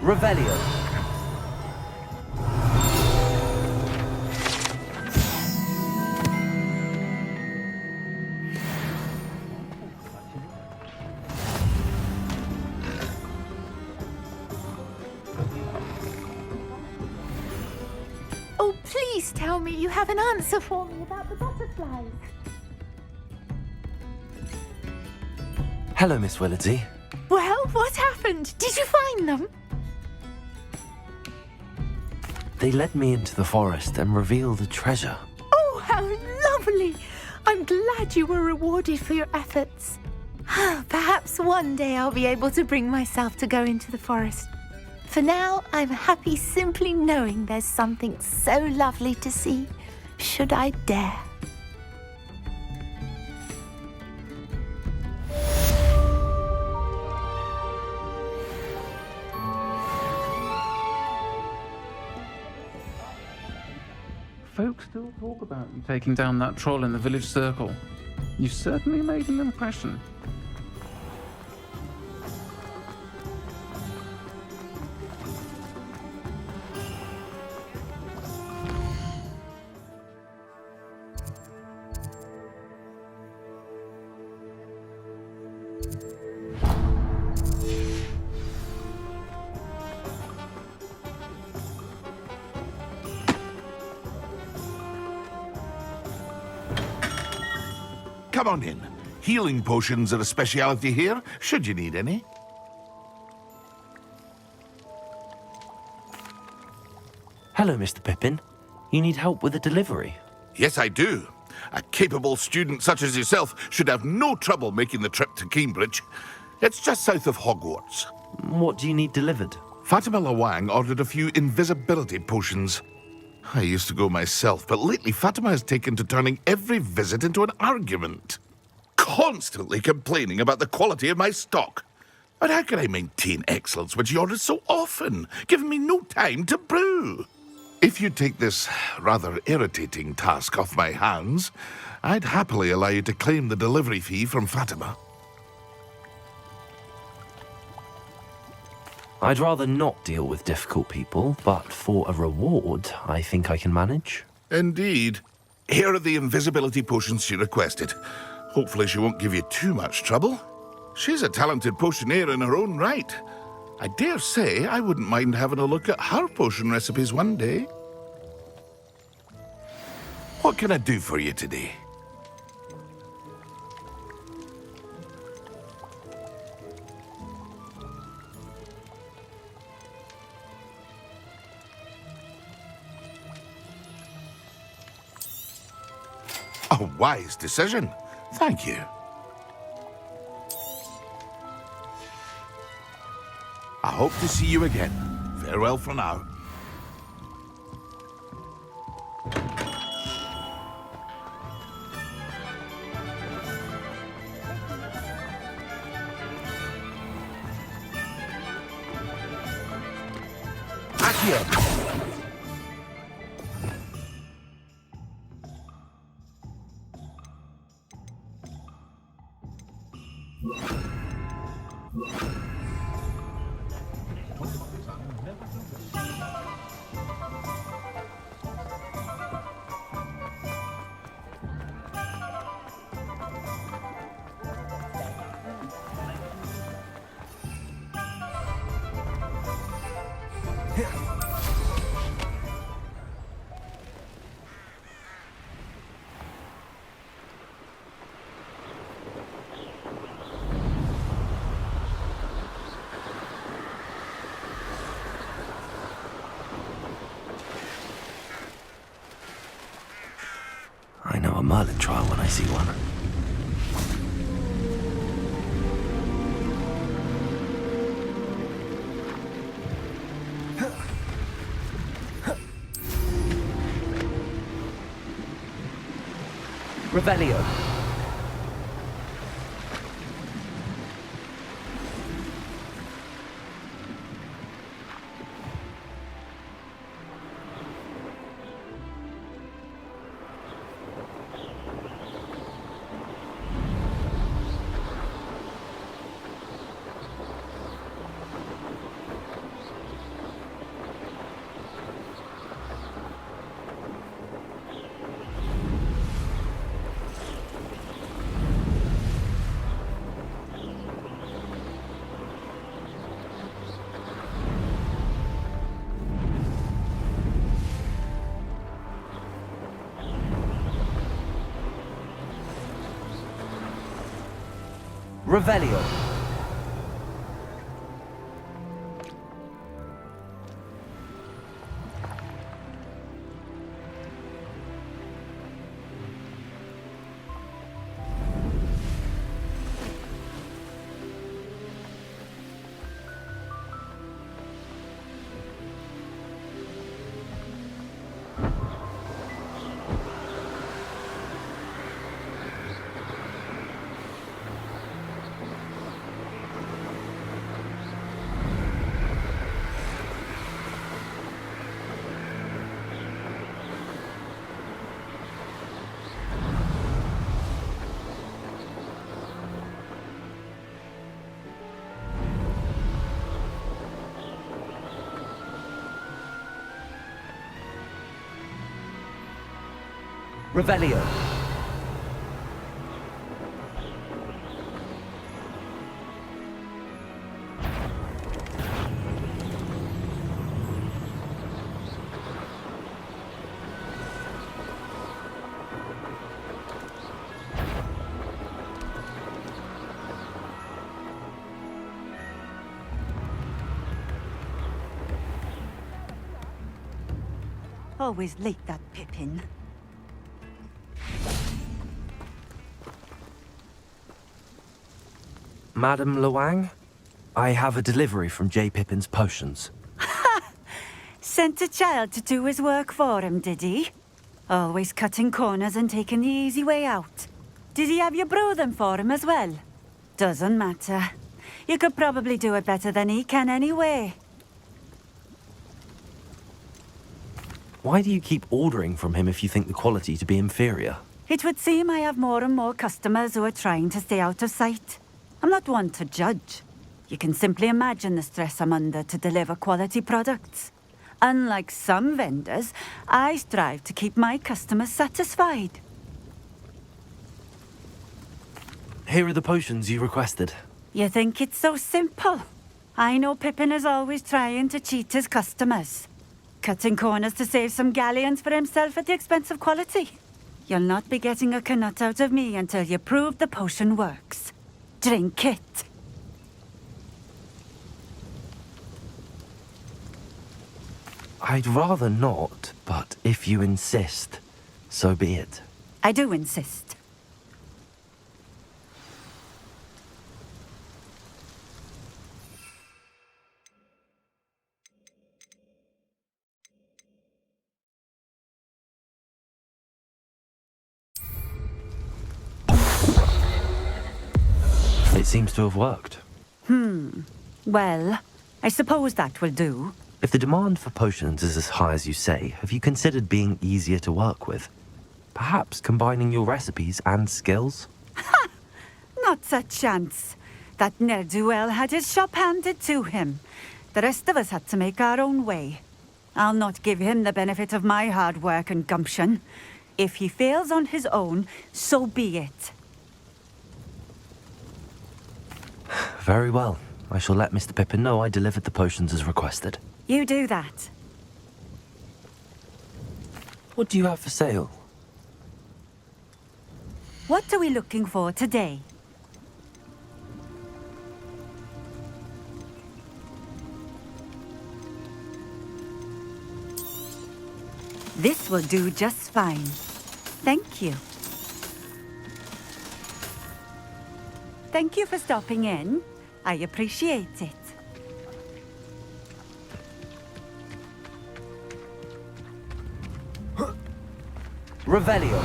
Revelio. Oh, please tell me you have an answer for me about the butterflies. Hello, Miss Willardsey. Well, what happened? Did you find them? They led me into the forest and revealed a treasure. Oh, how lovely! I'm glad you were rewarded for your efforts. Perhaps one day I'll be able to bring myself to go into the forest. For now, I'm happy simply knowing there's something so lovely to see, should I dare. Folk still talk about you taking down that troll in the village circle. You certainly made an impression. Come on in. Healing potions are a speciality here, should you need any. Hello, Mr. Pippin. You need help with a delivery? Yes, I do. A capable student such as yourself should have no trouble making the trip to Cambridge. It's just south of Hogwarts. What do you need delivered? Fatima Lawang ordered a few invisibility potions. I used to go myself, but lately Fatima has taken to turning every visit into an argument. Constantly complaining about the quality of my stock. But how can I maintain excellence when she orders so often, giving me no time to brew? If you take this rather irritating task off my hands, I'd happily allow you to claim the delivery fee from Fatima. I'd rather not deal with difficult people, but for a reward, I think I can manage. Indeed. Here are the invisibility potions she requested. Hopefully she won't give you too much trouble. She's a talented potioneer in her own right. I dare say I wouldn't mind having a look at her potion recipes one day. What can I do for you today? A wise decision. Thank you. I hope to see you again. Farewell for now. Accio! I know a Merlin trial when I see one. Revelio. Revelio. Revelio. Always late, that Pippin. Madam Luang, I have a delivery from J. Pippin's Potions. Sent a child to do his work for him, did he? Always cutting corners and taking the easy way out. Did he have you brew them for him as well? Doesn't matter. You could probably do it better than he can anyway. Why do you keep ordering from him if you think the quality to be inferior? It would seem I have more and more customers who are trying to stay out of sight. I'm not one to judge. You can simply imagine the stress I'm under to deliver quality products. Unlike some vendors, I strive to keep my customers satisfied. Here are the potions you requested. You think it's so simple? I know Pippin is always trying to cheat his customers. Cutting corners to save some galleons for himself at the expense of quality. You'll not be getting a canut out of me until you prove the potion works. Drink it. I'd rather not, but if you insist, so be it. I do insist. It seems to have worked. Well, I suppose that will do. If the demand for potions is as high as you say, have you considered being easier to work with? Perhaps combining your recipes and skills? Not a chance. That ne'er-do-well had his shop handed to him. The rest of us had to make our own way. I'll not give him the benefit of my hard work and gumption. If he fails on his own, so be it. Very well. I shall let Mr. Pippin know I delivered the potions as requested. You do that. What do you have for sale? What are we looking for today? This will do just fine. Thank you. Thank you for stopping in. I appreciate it. Revelio.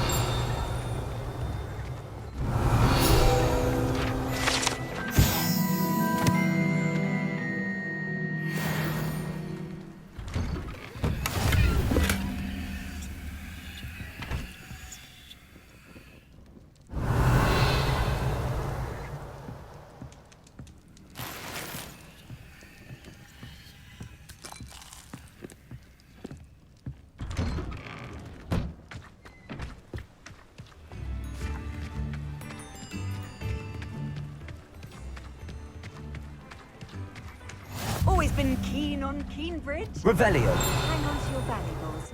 Always been keen on Keenbridge. Revelio. Hang on to your valuables.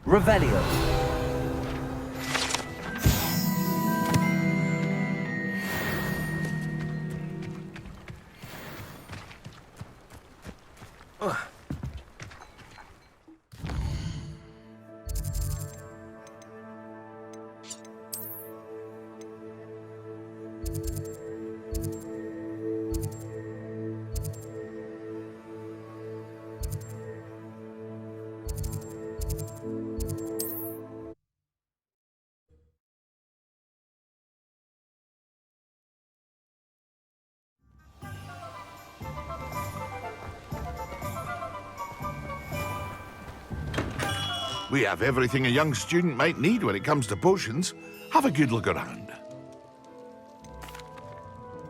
Revelio. We have everything a young student might need when it comes to potions. Have a good look around.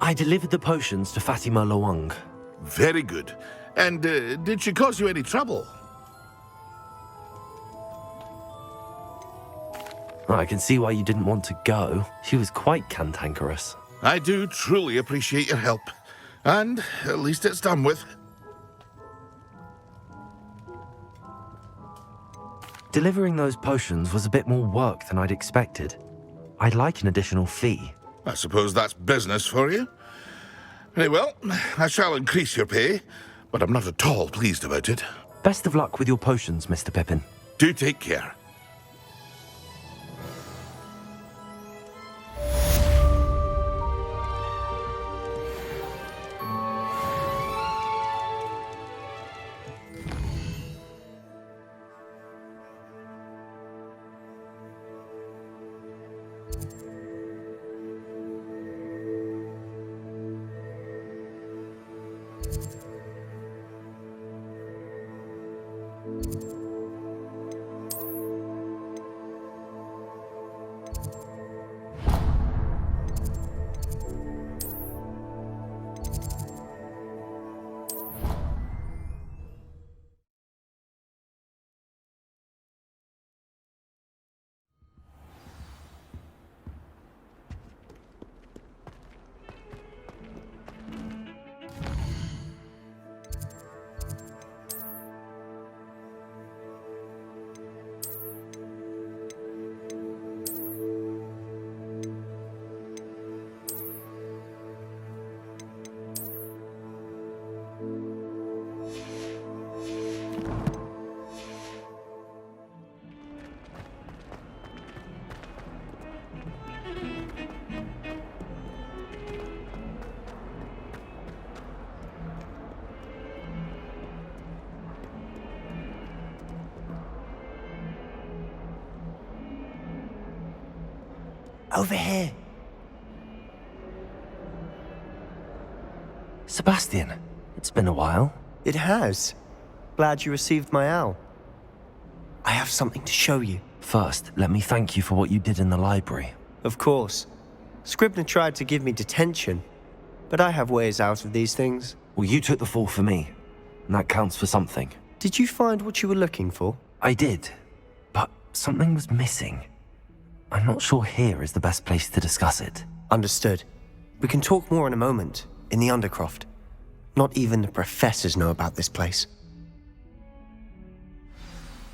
I delivered the potions to Fatima Lawang. Very good. And did she cause you any trouble? I can see why you didn't want to go. She was quite cantankerous. I do truly appreciate your help. And at least it's done with. Delivering those potions was a bit more work than I'd expected. I'd like an additional fee. I suppose that's business for you. Very well, I shall increase your pay, but I'm not at all pleased about it. Best of luck with your potions, Mr. Pippin. Do take care. Over here. Sebastian, it's been a while. It has. Glad you received my owl. I have something to show you. First, let me thank you for what you did in the library. Of course. Scribner tried to give me detention, but I have ways out of these things. Well, you took the fall for me, and that counts for something. Did you find what you were looking for? I did, but something was missing. I'm not sure here is the best place to discuss it. Understood. We can talk more in a moment, in the Undercroft. Not even the professors know about this place.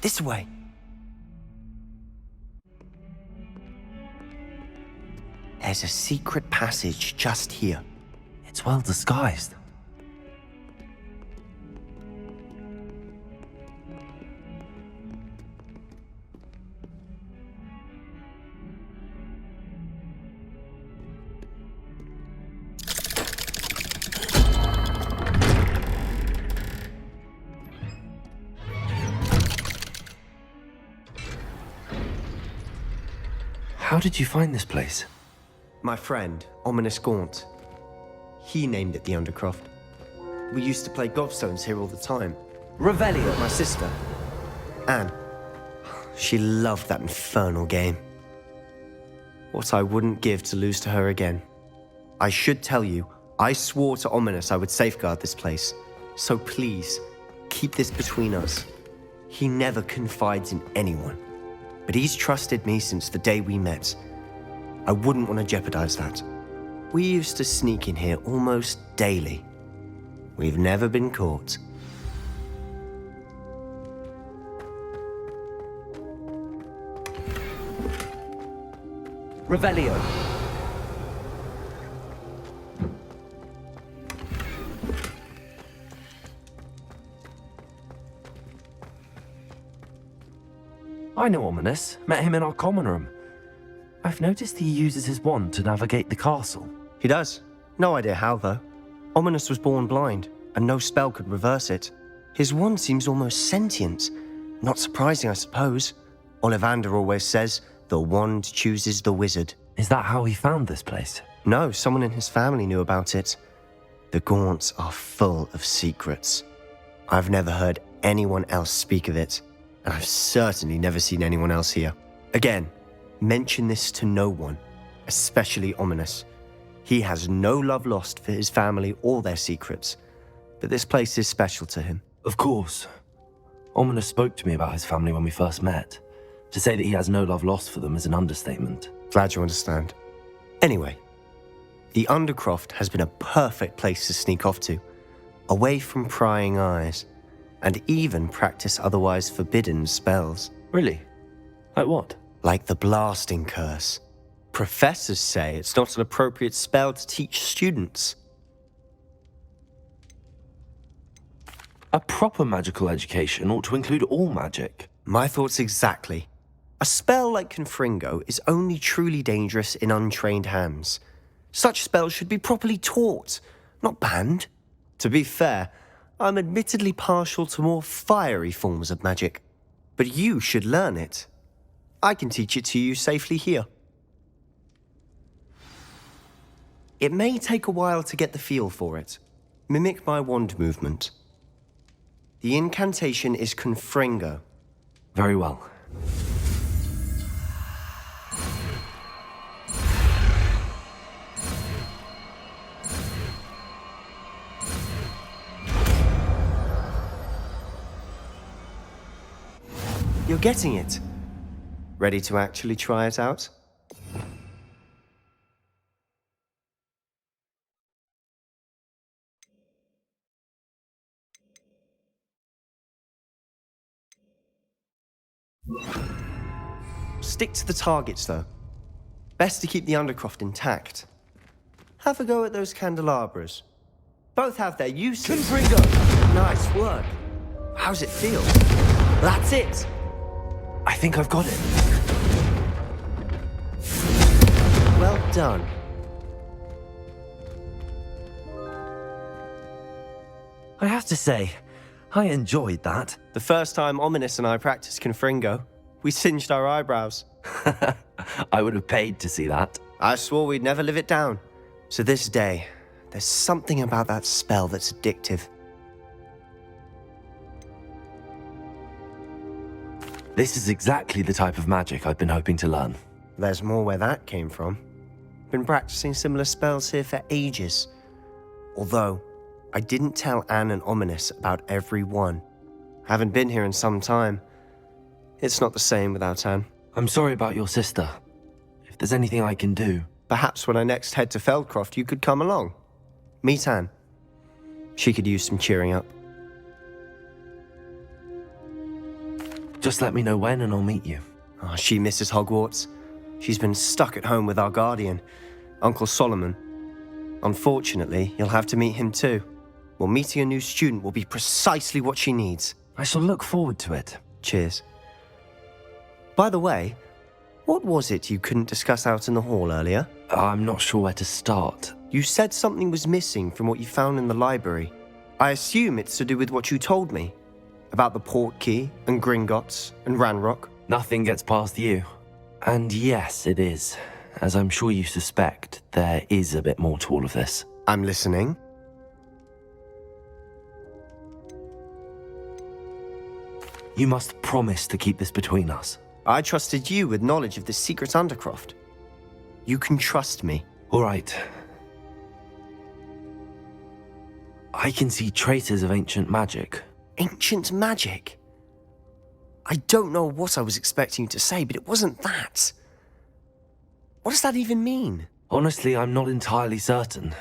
This way. There's a secret passage just here. It's well disguised. How did you find this place? My friend, Ominous Gaunt. He named it the Undercroft. We used to play gobstones here all the time. Revelio. My sister, Anne. She loved that infernal game. What I wouldn't give to lose to her again. I should tell you, I swore to Ominous I would safeguard this place. So please, keep this between us. He never confides in anyone. But he's trusted me since the day we met. I wouldn't want to jeopardize that. We used to sneak in here almost daily. We've never been caught. Revelio. I know Ominous. Met him in our common room. I've noticed he uses his wand to navigate the castle. He does. No idea how, though. Ominous was born blind, and no spell could reverse it. His wand seems almost sentient. Not surprising, I suppose. Ollivander always says, the wand chooses the wizard. Is that how he found this place? No, someone in his family knew about it. The Gaunts are full of secrets. I've never heard anyone else speak of it. and I've certainly never seen anyone else here. Again, mention this to no one, especially Ominous. He has no love lost for his family or their secrets, but this place is special to him. Of course. Ominous spoke to me about his family when we first met. To say that he has no love lost for them is an understatement. Glad you understand. Anyway, the Undercroft has been a perfect place to sneak off to, away from prying eyes, and even practice otherwise forbidden spells. Really? Like what? Like the blasting curse. Professors say it's not an appropriate spell to teach students. A proper magical education ought to include all magic. My thoughts exactly. A spell like Confringo is only truly dangerous in untrained hands. Such spells should be properly taught, not banned. To be fair, I'm admittedly partial to more fiery forms of magic, but you should learn it. I can teach it to you safely here. It may take a while to get the feel for it. Mimic my wand movement. The incantation is Confringo. Very well. You're getting it. Ready to actually try it out? Stick to the targets, though. Best to keep the Undercroft intact. Have a go at those candelabras. Both have their uses. Confringo! Nice work. How's it feel? That's it! I think I've got it. Well done. I have to say, I enjoyed that. The first time Ominous and I practiced Confringo, we singed our eyebrows. I would have paid to see that. I swore we'd never live it down. So this day, there's something about that spell that's addictive. This is exactly the type of magic I've been hoping to learn. There's more where that came from. Been practicing similar spells here for ages. Although, I didn't tell Anne and Ominous about every one. Haven't been here in some time. It's not the same without Anne. I'm sorry about your sister. If there's anything I can do... Perhaps when I next head to Feldcroft, you could come along. Meet Anne. She could use some cheering up. Just let me know when and I'll meet you. Oh, she misses Hogwarts. She's been stuck at home with our guardian, Uncle Solomon. Unfortunately, you'll have to meet him too. Well, meeting a new student will be precisely what she needs. I shall look forward to it. Cheers. By the way, what was it you couldn't discuss out in the hall earlier? I'm not sure where to start. You said something was missing from what you found in the library. I assume it's to do with what you told me. About the Portkey, and Gringotts, and Ranrock. Nothing gets past you. And yes, it is. As I'm sure you suspect, there is a bit more to all of this. I'm listening. You must promise to keep this between us. I trusted you with knowledge of the secret Undercroft. You can trust me. All right. I can see traces of ancient magic. Ancient magic? I don't know what I was expecting you to say, but it wasn't that. What does that even mean? Honestly, I'm not entirely certain.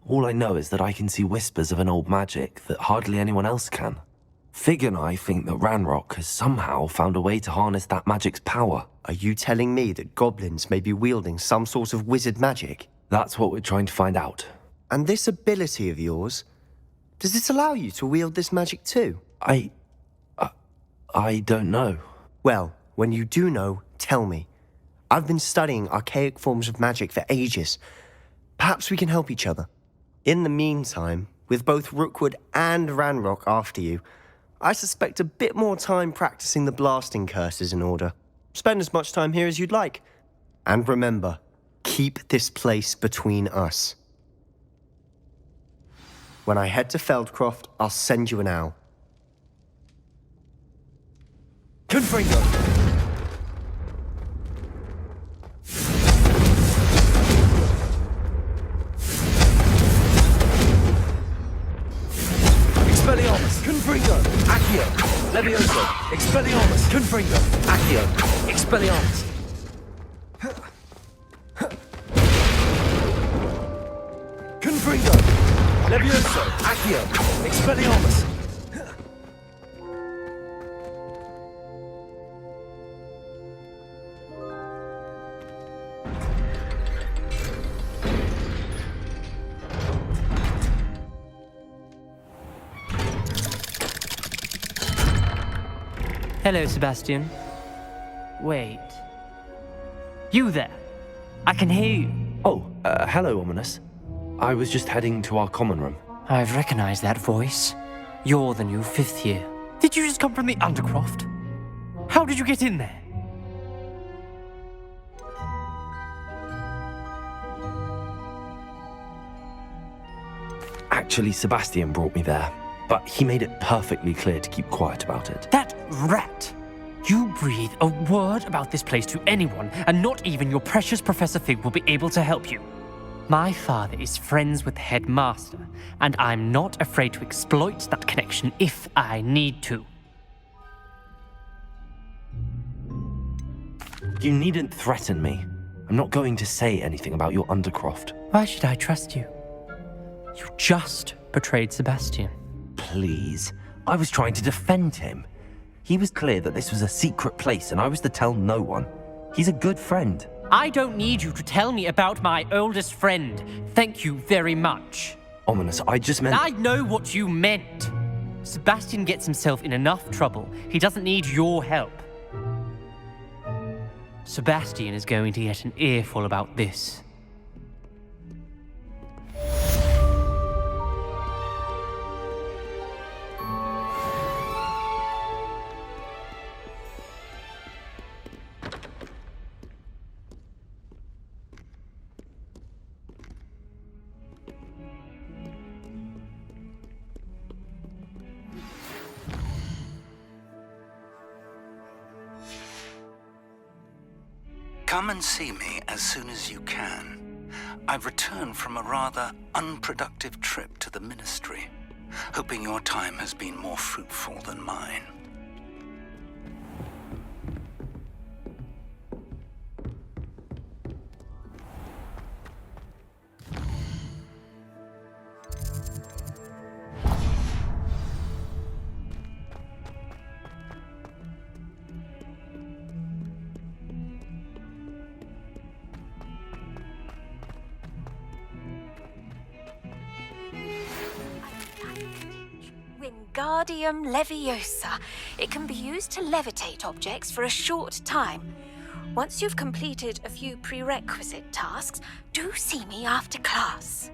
All I know is that I can see whispers of an old magic that hardly anyone else can. Fig and I think that Ranrock has somehow found a way to harness that magic's power. Are you telling me that goblins may be wielding some sort of wizard magic? That's what we're trying to find out. And this ability of yours, does it allow you to wield this magic too? I don't know. Well, when you do know, tell me. I've been studying archaic forms of magic for ages. Perhaps we can help each other. In the meantime, with both Rookwood and Ranrock after you, I suspect a bit more time practicing the blasting curse is in order. Spend as much time here as you'd like. And remember, keep this place between us. When I head to Feldcroft, I'll send you an owl. Confringo. Expelliarmus. Confringo. Accio. Levioso. Expelliarmus. Confringo. Accio. Expelliarmus. Confringo. Levioso. Accio. Expelliarmus. Hello, Sebastian. Wait. You there? I can hear you. Oh, hello, Ominous. I was just heading to our common room. I've recognized that voice. You're the new 5th year. Did you just come from the Undercroft? How did you get in there? Actually, Sebastian brought me there, but he made it perfectly clear to keep quiet about it. That rat! You breathe a word about this place to anyone, and not even your precious Professor Fig will be able to help you. My father is friends with the headmaster, and I'm not afraid to exploit that connection if I need to. You needn't threaten me. I'm not going to say anything about your Undercroft. Why should I trust you? You just betrayed Sebastian. Please. I was trying to defend him. He was clear that this was a secret place and I was to tell no one. He's a good friend. I don't need you to tell me about my oldest friend. Thank you very much. Ominous, I just meant... I know what you meant. Sebastian gets himself in enough trouble. He doesn't need your help. Sebastian is going to get an earful about this. Come and see me as soon as you can. I've returned from a rather unproductive trip to the Ministry, hoping your time has been more fruitful than mine. Wingardium Leviosa. It can be used to levitate objects for a short time. Once you've completed a few prerequisite tasks, do see me after class.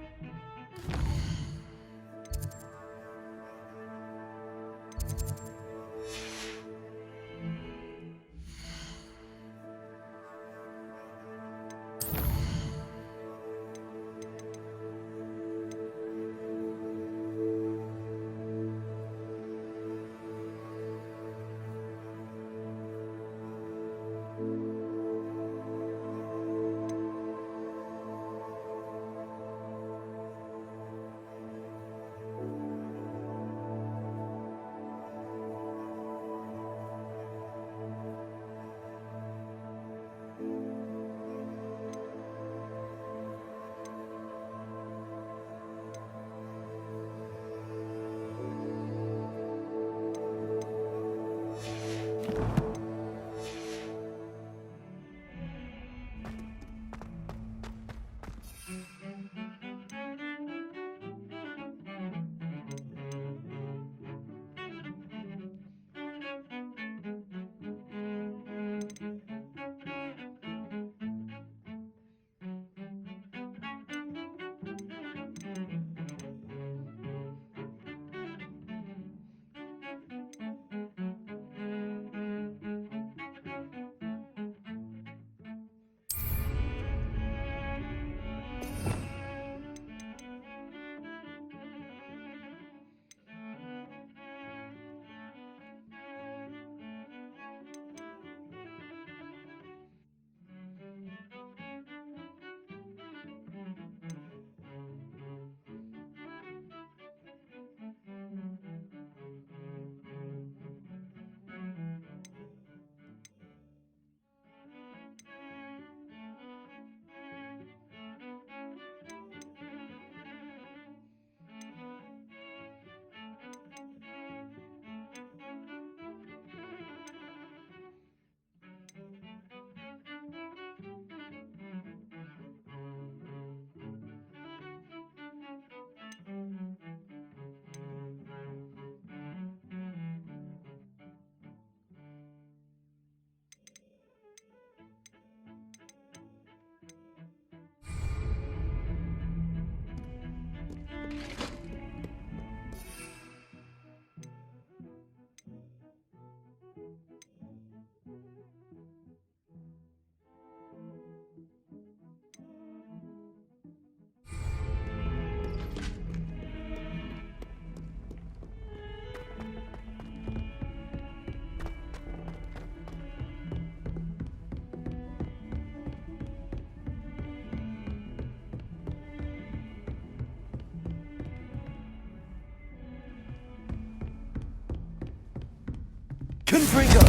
Fringo!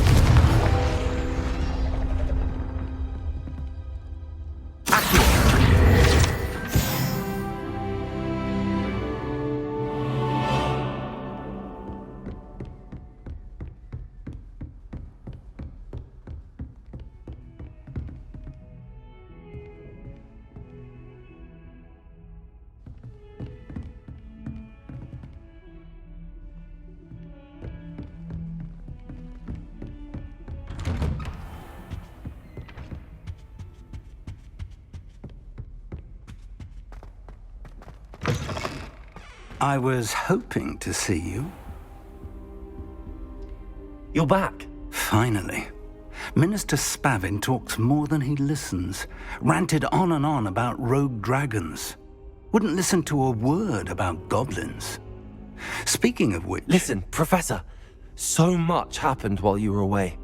I was hoping to see you. You're back. Finally. Minister Spavin talks more than he listens. Ranted on and on about rogue dragons. Wouldn't listen to a word about goblins. Speaking of which... Listen, Professor. So much happened while you were away.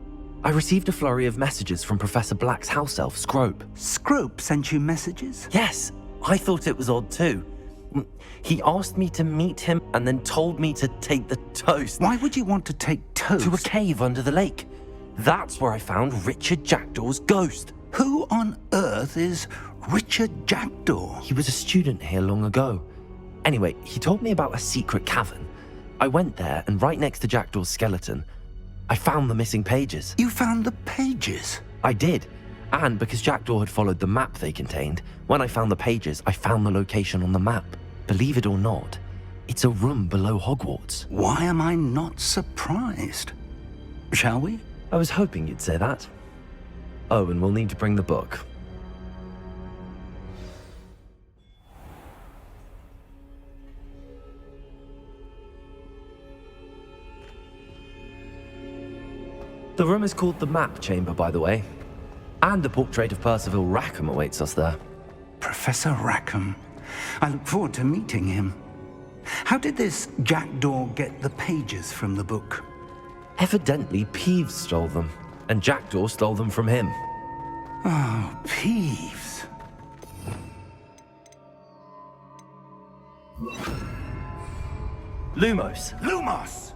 I received a flurry of messages from Professor Black's house elf, Scrope. Scrope sent you messages? Yes. I thought it was odd too. He asked me to meet him and then told me to take the toast. Why would you want to take toast? To a cave under the lake. That's where I found Richard Jackdaw's ghost. Who on earth is Richard Jackdaw? He was a student here long ago. Anyway, he told me about a secret cavern. I went there, and right next to Jackdaw's skeleton, I found the missing pages. You found the pages? I did. And because Jackdaw had followed the map they contained, when I found the pages, I found the location on the map. Believe it or not, it's a room below Hogwarts. Why am I not surprised? Shall we? I was hoping you'd say that. Oh, and we'll need to bring the book. The room is called the Map Chamber, by the way. And a portrait of Percival Rackham awaits us there. Professor Rackham. I look forward to meeting him. How did this Jackdaw get the pages from the book? Evidently, Peeves stole them, and Jackdaw stole them from him. Oh, Peeves. Lumos! Lumos!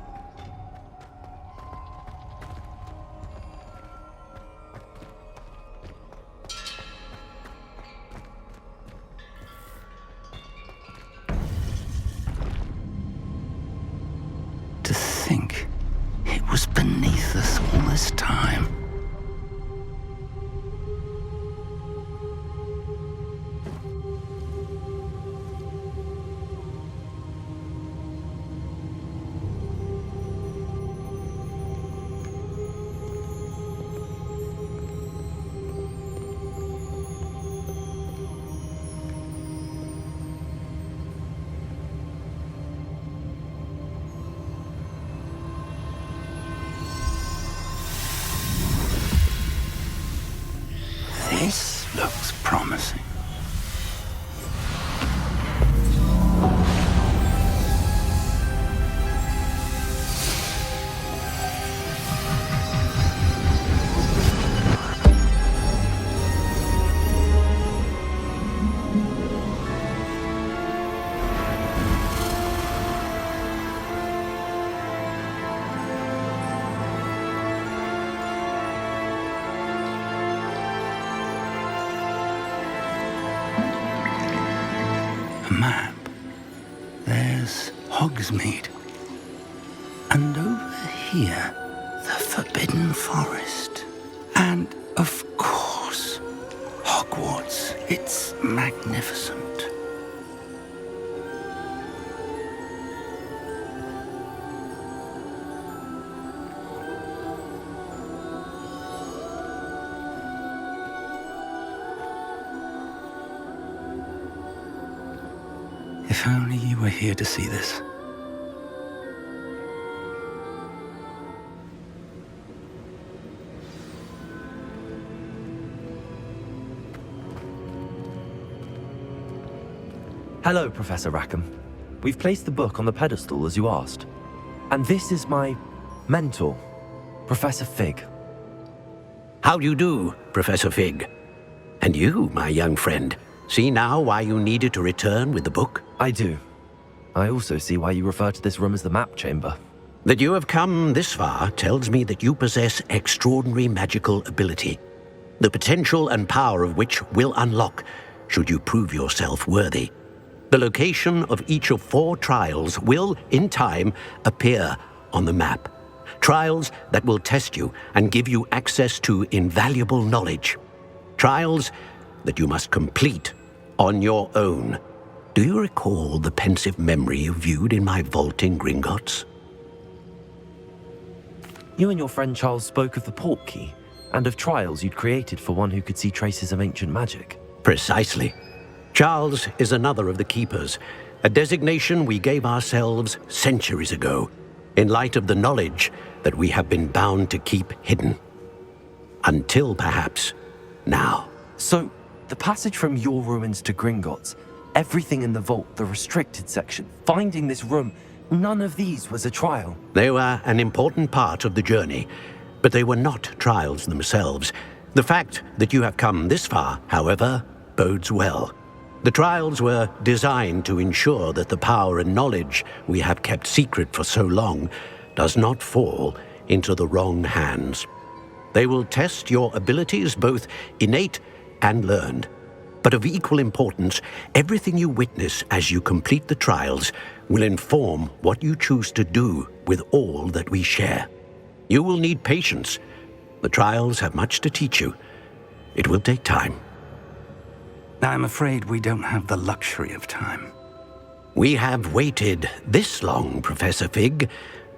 To think it was beneath us all this time. This looks promising. A map. There's Hogsmeade. And over here, the Forbidden Forest. And, of course, Hogwarts. It's magnificent. If only you were here to see this. Hello, Professor Rackham. We've placed the book on the pedestal as you asked. And this is my mentor, Professor Fig. How do you do, Professor Fig? And you, my young friend, see now why you needed to return with the book? I do. I also see why you refer to this room as the Map Chamber. That you have come this far tells me that you possess extraordinary magical ability, the potential and power of which will unlock should you prove yourself worthy. The location of each of 4 trials will, in time, appear on the map. Trials that will test you and give you access to invaluable knowledge. Trials that you must complete on your own. Do you recall the pensive memory you viewed in my vault in Gringotts? You and your friend Charles spoke of the port key and of trials you'd created for one who could see traces of ancient magic. Precisely. Charles is another of the Keepers, a designation we gave ourselves centuries ago, in light of the knowledge that we have been bound to keep hidden. Until perhaps now. So, the passage from your ruins to Gringotts, everything in the vault, the restricted section, finding this room, none of these was a trial. They were an important part of the journey, but they were not trials themselves. The fact that you have come this far, however, bodes well. The trials were designed to ensure that the power and knowledge we have kept secret for so long does not fall into the wrong hands. They will test your abilities, both innate and learned. But of equal importance, everything you witness as you complete the trials will inform what you choose to do with all that we share. You will need patience. The trials have much to teach you. It will take time. I'm afraid we don't have the luxury of time. We have waited this long, Professor Fig.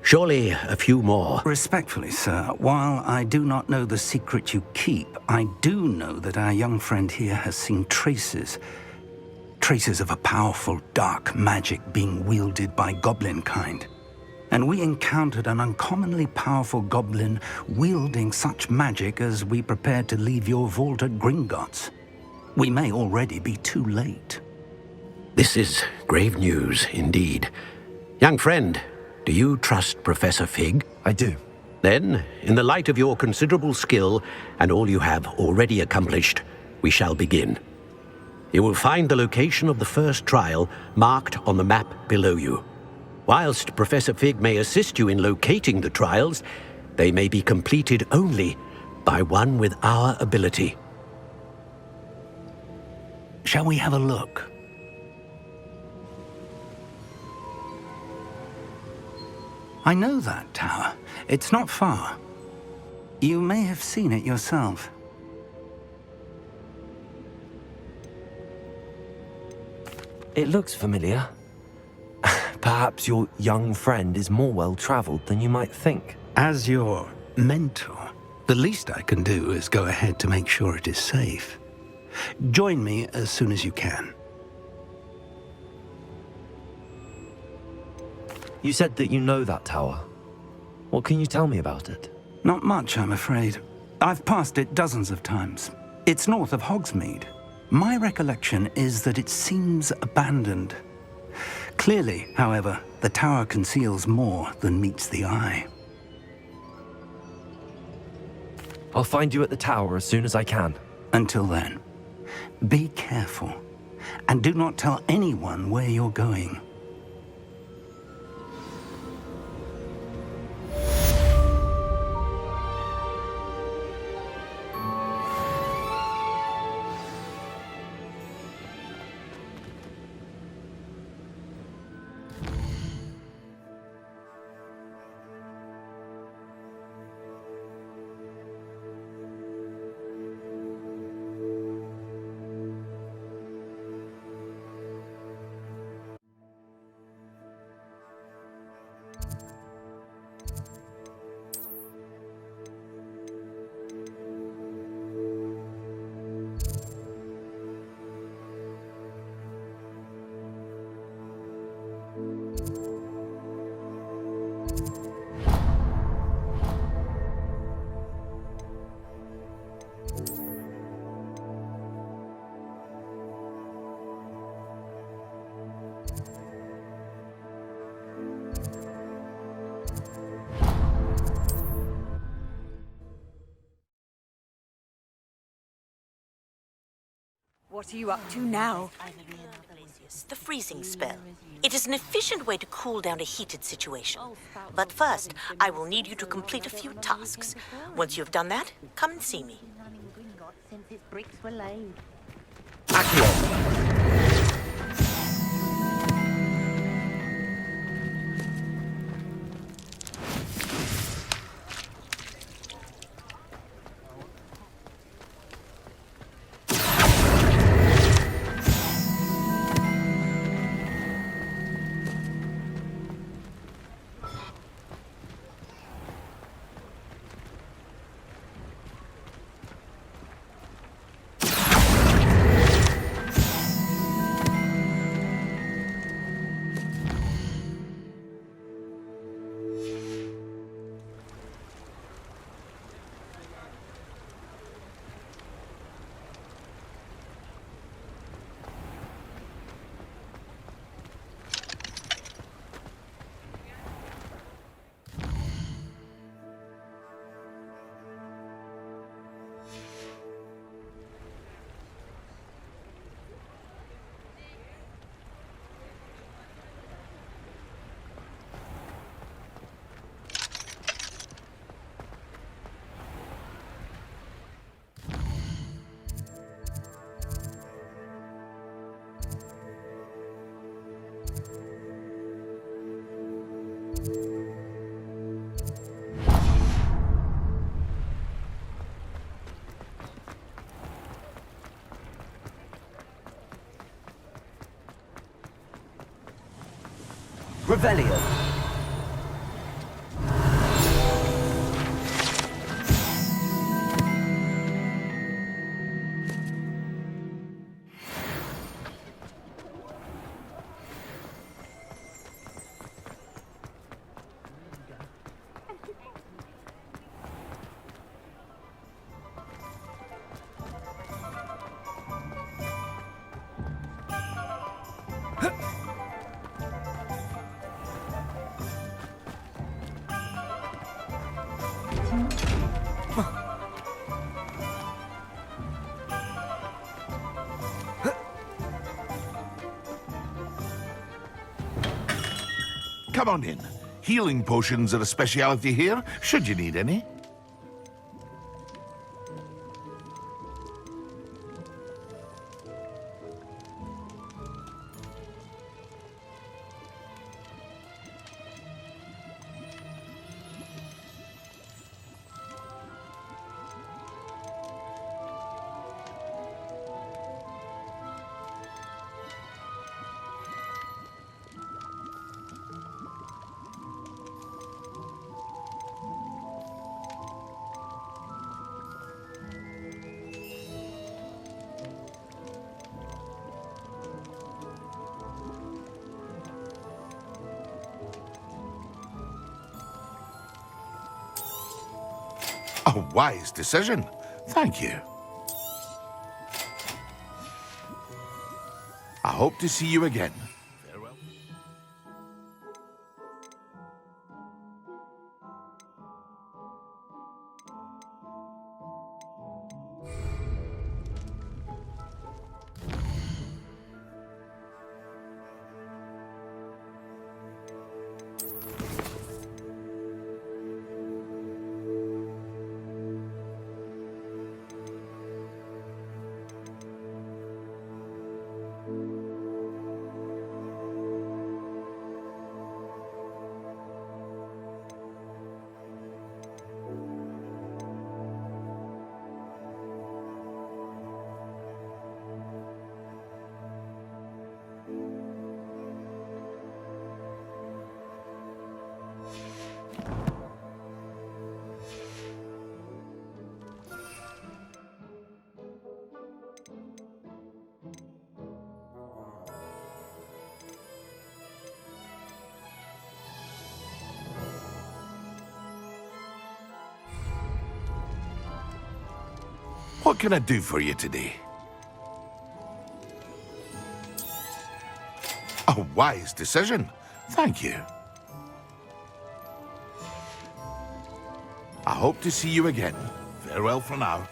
Surely a few more. Respectfully, sir, while I do not know the secret you keep, I do know that our young friend here has seen traces of a powerful dark magic being wielded by goblin kind. And we encountered an uncommonly powerful goblin wielding such magic as we prepared to leave your vault at Gringotts. We may already be too late. This is grave news indeed. Young friend, do you trust Professor Fig? I do. Then, in the light of your considerable skill and all you have already accomplished, we shall begin. You will find the location of the first trial marked on the map below you. Whilst Professor Fig may assist you in locating the trials, they may be completed only by one with our ability. Shall we have a look? I know that tower. It's not far. You may have seen it yourself. It looks familiar. Perhaps your young friend is more well-traveled than you might think. As your mentor, the least I can do is go ahead to make sure it is safe. Join me as soon as you can. You said that you know that tower. What can you tell me about it? Not much, I'm afraid. I've passed it dozens of times. It's north of Hogsmeade. My recollection is that it seems abandoned. Clearly, however, the tower conceals more than meets the eye. I'll find you at the tower as soon as I can. Until then, be careful, and do not tell anyone where you're going. What are you up to now? is the freezing spell. It is an efficient way to cool down a heated situation. But first, I will need you to complete a few tasks. Once you have done that, come and see me. Since its bricks were laid. Revelio. Come on in. Healing potions are a speciality here, should you need any. A wise decision. Thank you. I hope to see you again. Farewell. What can I do for you today? A wise decision. Thank you. I hope to see you again. Farewell for now.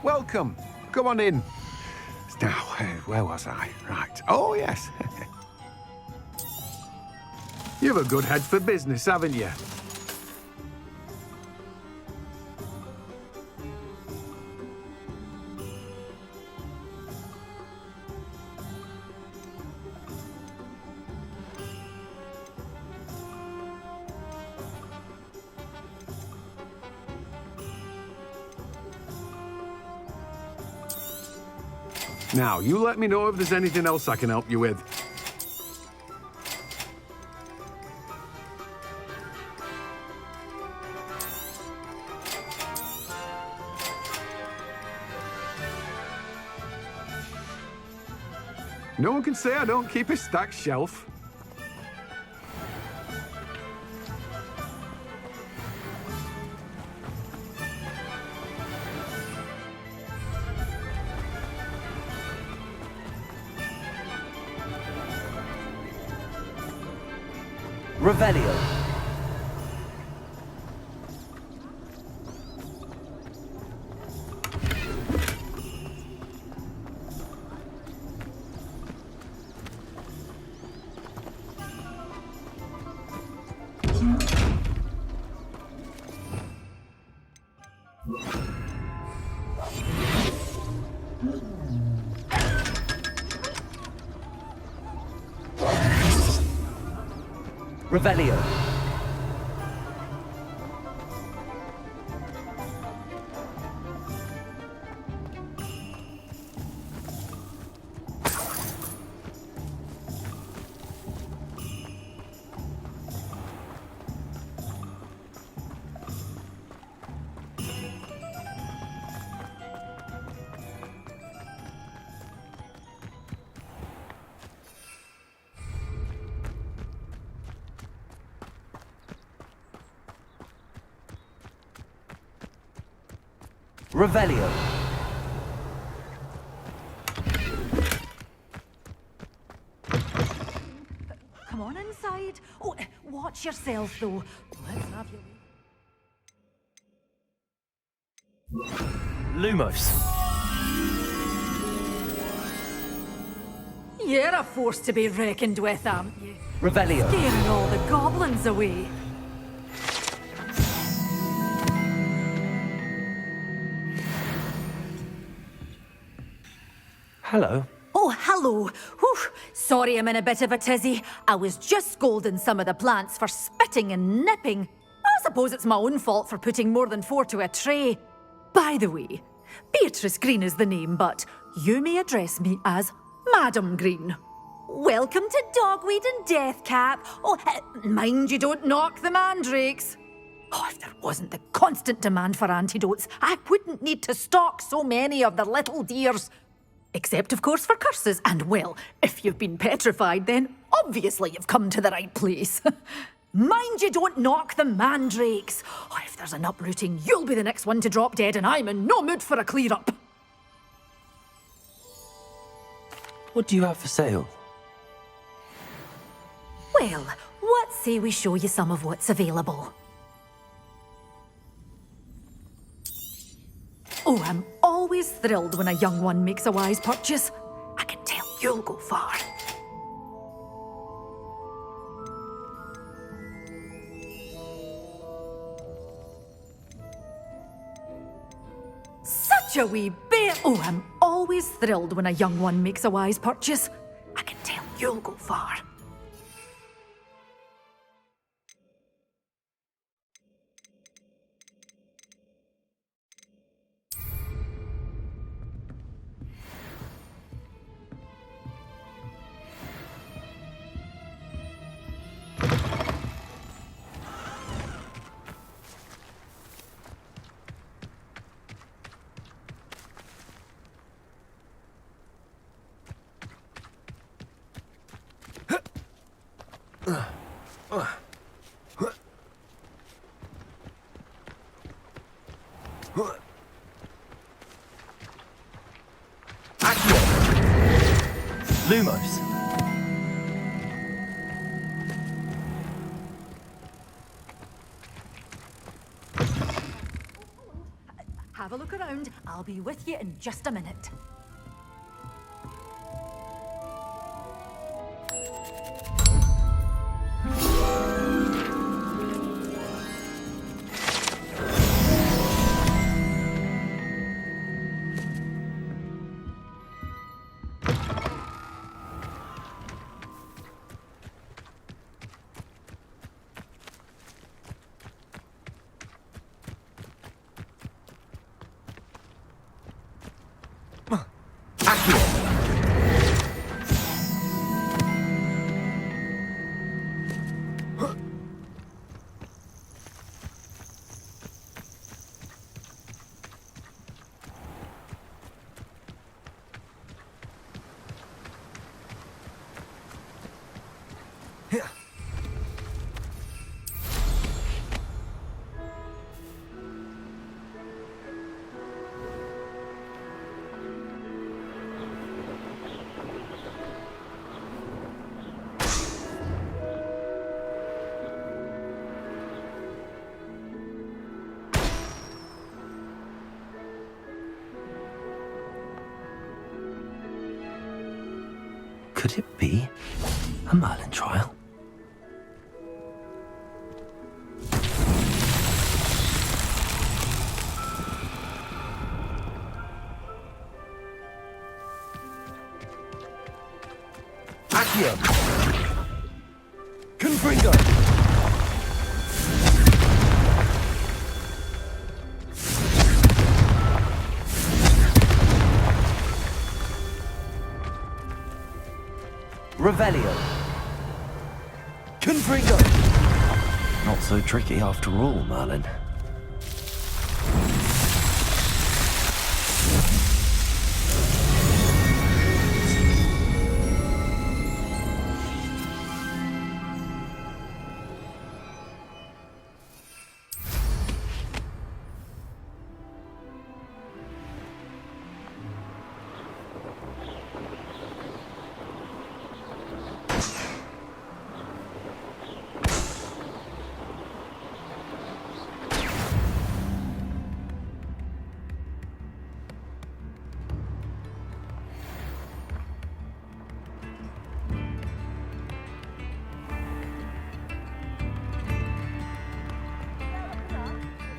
Welcome. Come on in. Now, where was I? Right. Oh, yes. You've a good head for business, haven't you? Now, you let me know if there's anything else I can help you with. No one can say I don't keep a stacked shelf. Revelio. Revelio. Revelio. Come on inside. Oh, watch yourself, though. Let's have you. Lumos. You're a force to be reckoned with, aren't you? Revelio. Scaring all the goblins away. Hello. Oh, hello. Whew. Sorry I'm in a bit of a tizzy. I was just scolding some of the plants for spitting and nipping. I suppose it's my own fault for putting more than 4 to a tray. By the way, Beatrice Green is the name, but you may address me as Madam Green. Welcome to Dogweed and Deathcap. Oh, mind you don't knock the mandrakes. Oh, if there wasn't the constant demand for antidotes, I wouldn't need to stock so many of the little dears. Except, of course, for curses. And, well, if you've been petrified, then obviously you've come to the right place. Mind you don't knock the mandrakes. Oh, if there's an uprooting, you'll be the next one to drop dead, and I'm in no mood for a clear-up. What do you have for sale? Well, what say we show you some of what's available? Oh, I'm always thrilled when a young one makes a wise purchase. I can tell you'll go far. Such a wee bit. Oh, I'm always thrilled when a young one makes a wise purchase. I can tell you'll go far. Lumos. have a look around. I'll be with you in just a minute. Could it be a Merlin trial? Accio! Confringo! Revelio. Confringo! Not so tricky after all, Merlin.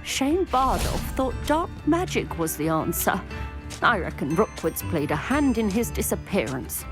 Shane Bardolph thought dark magic was the answer. I reckon Rookwood's played a hand in his disappearance.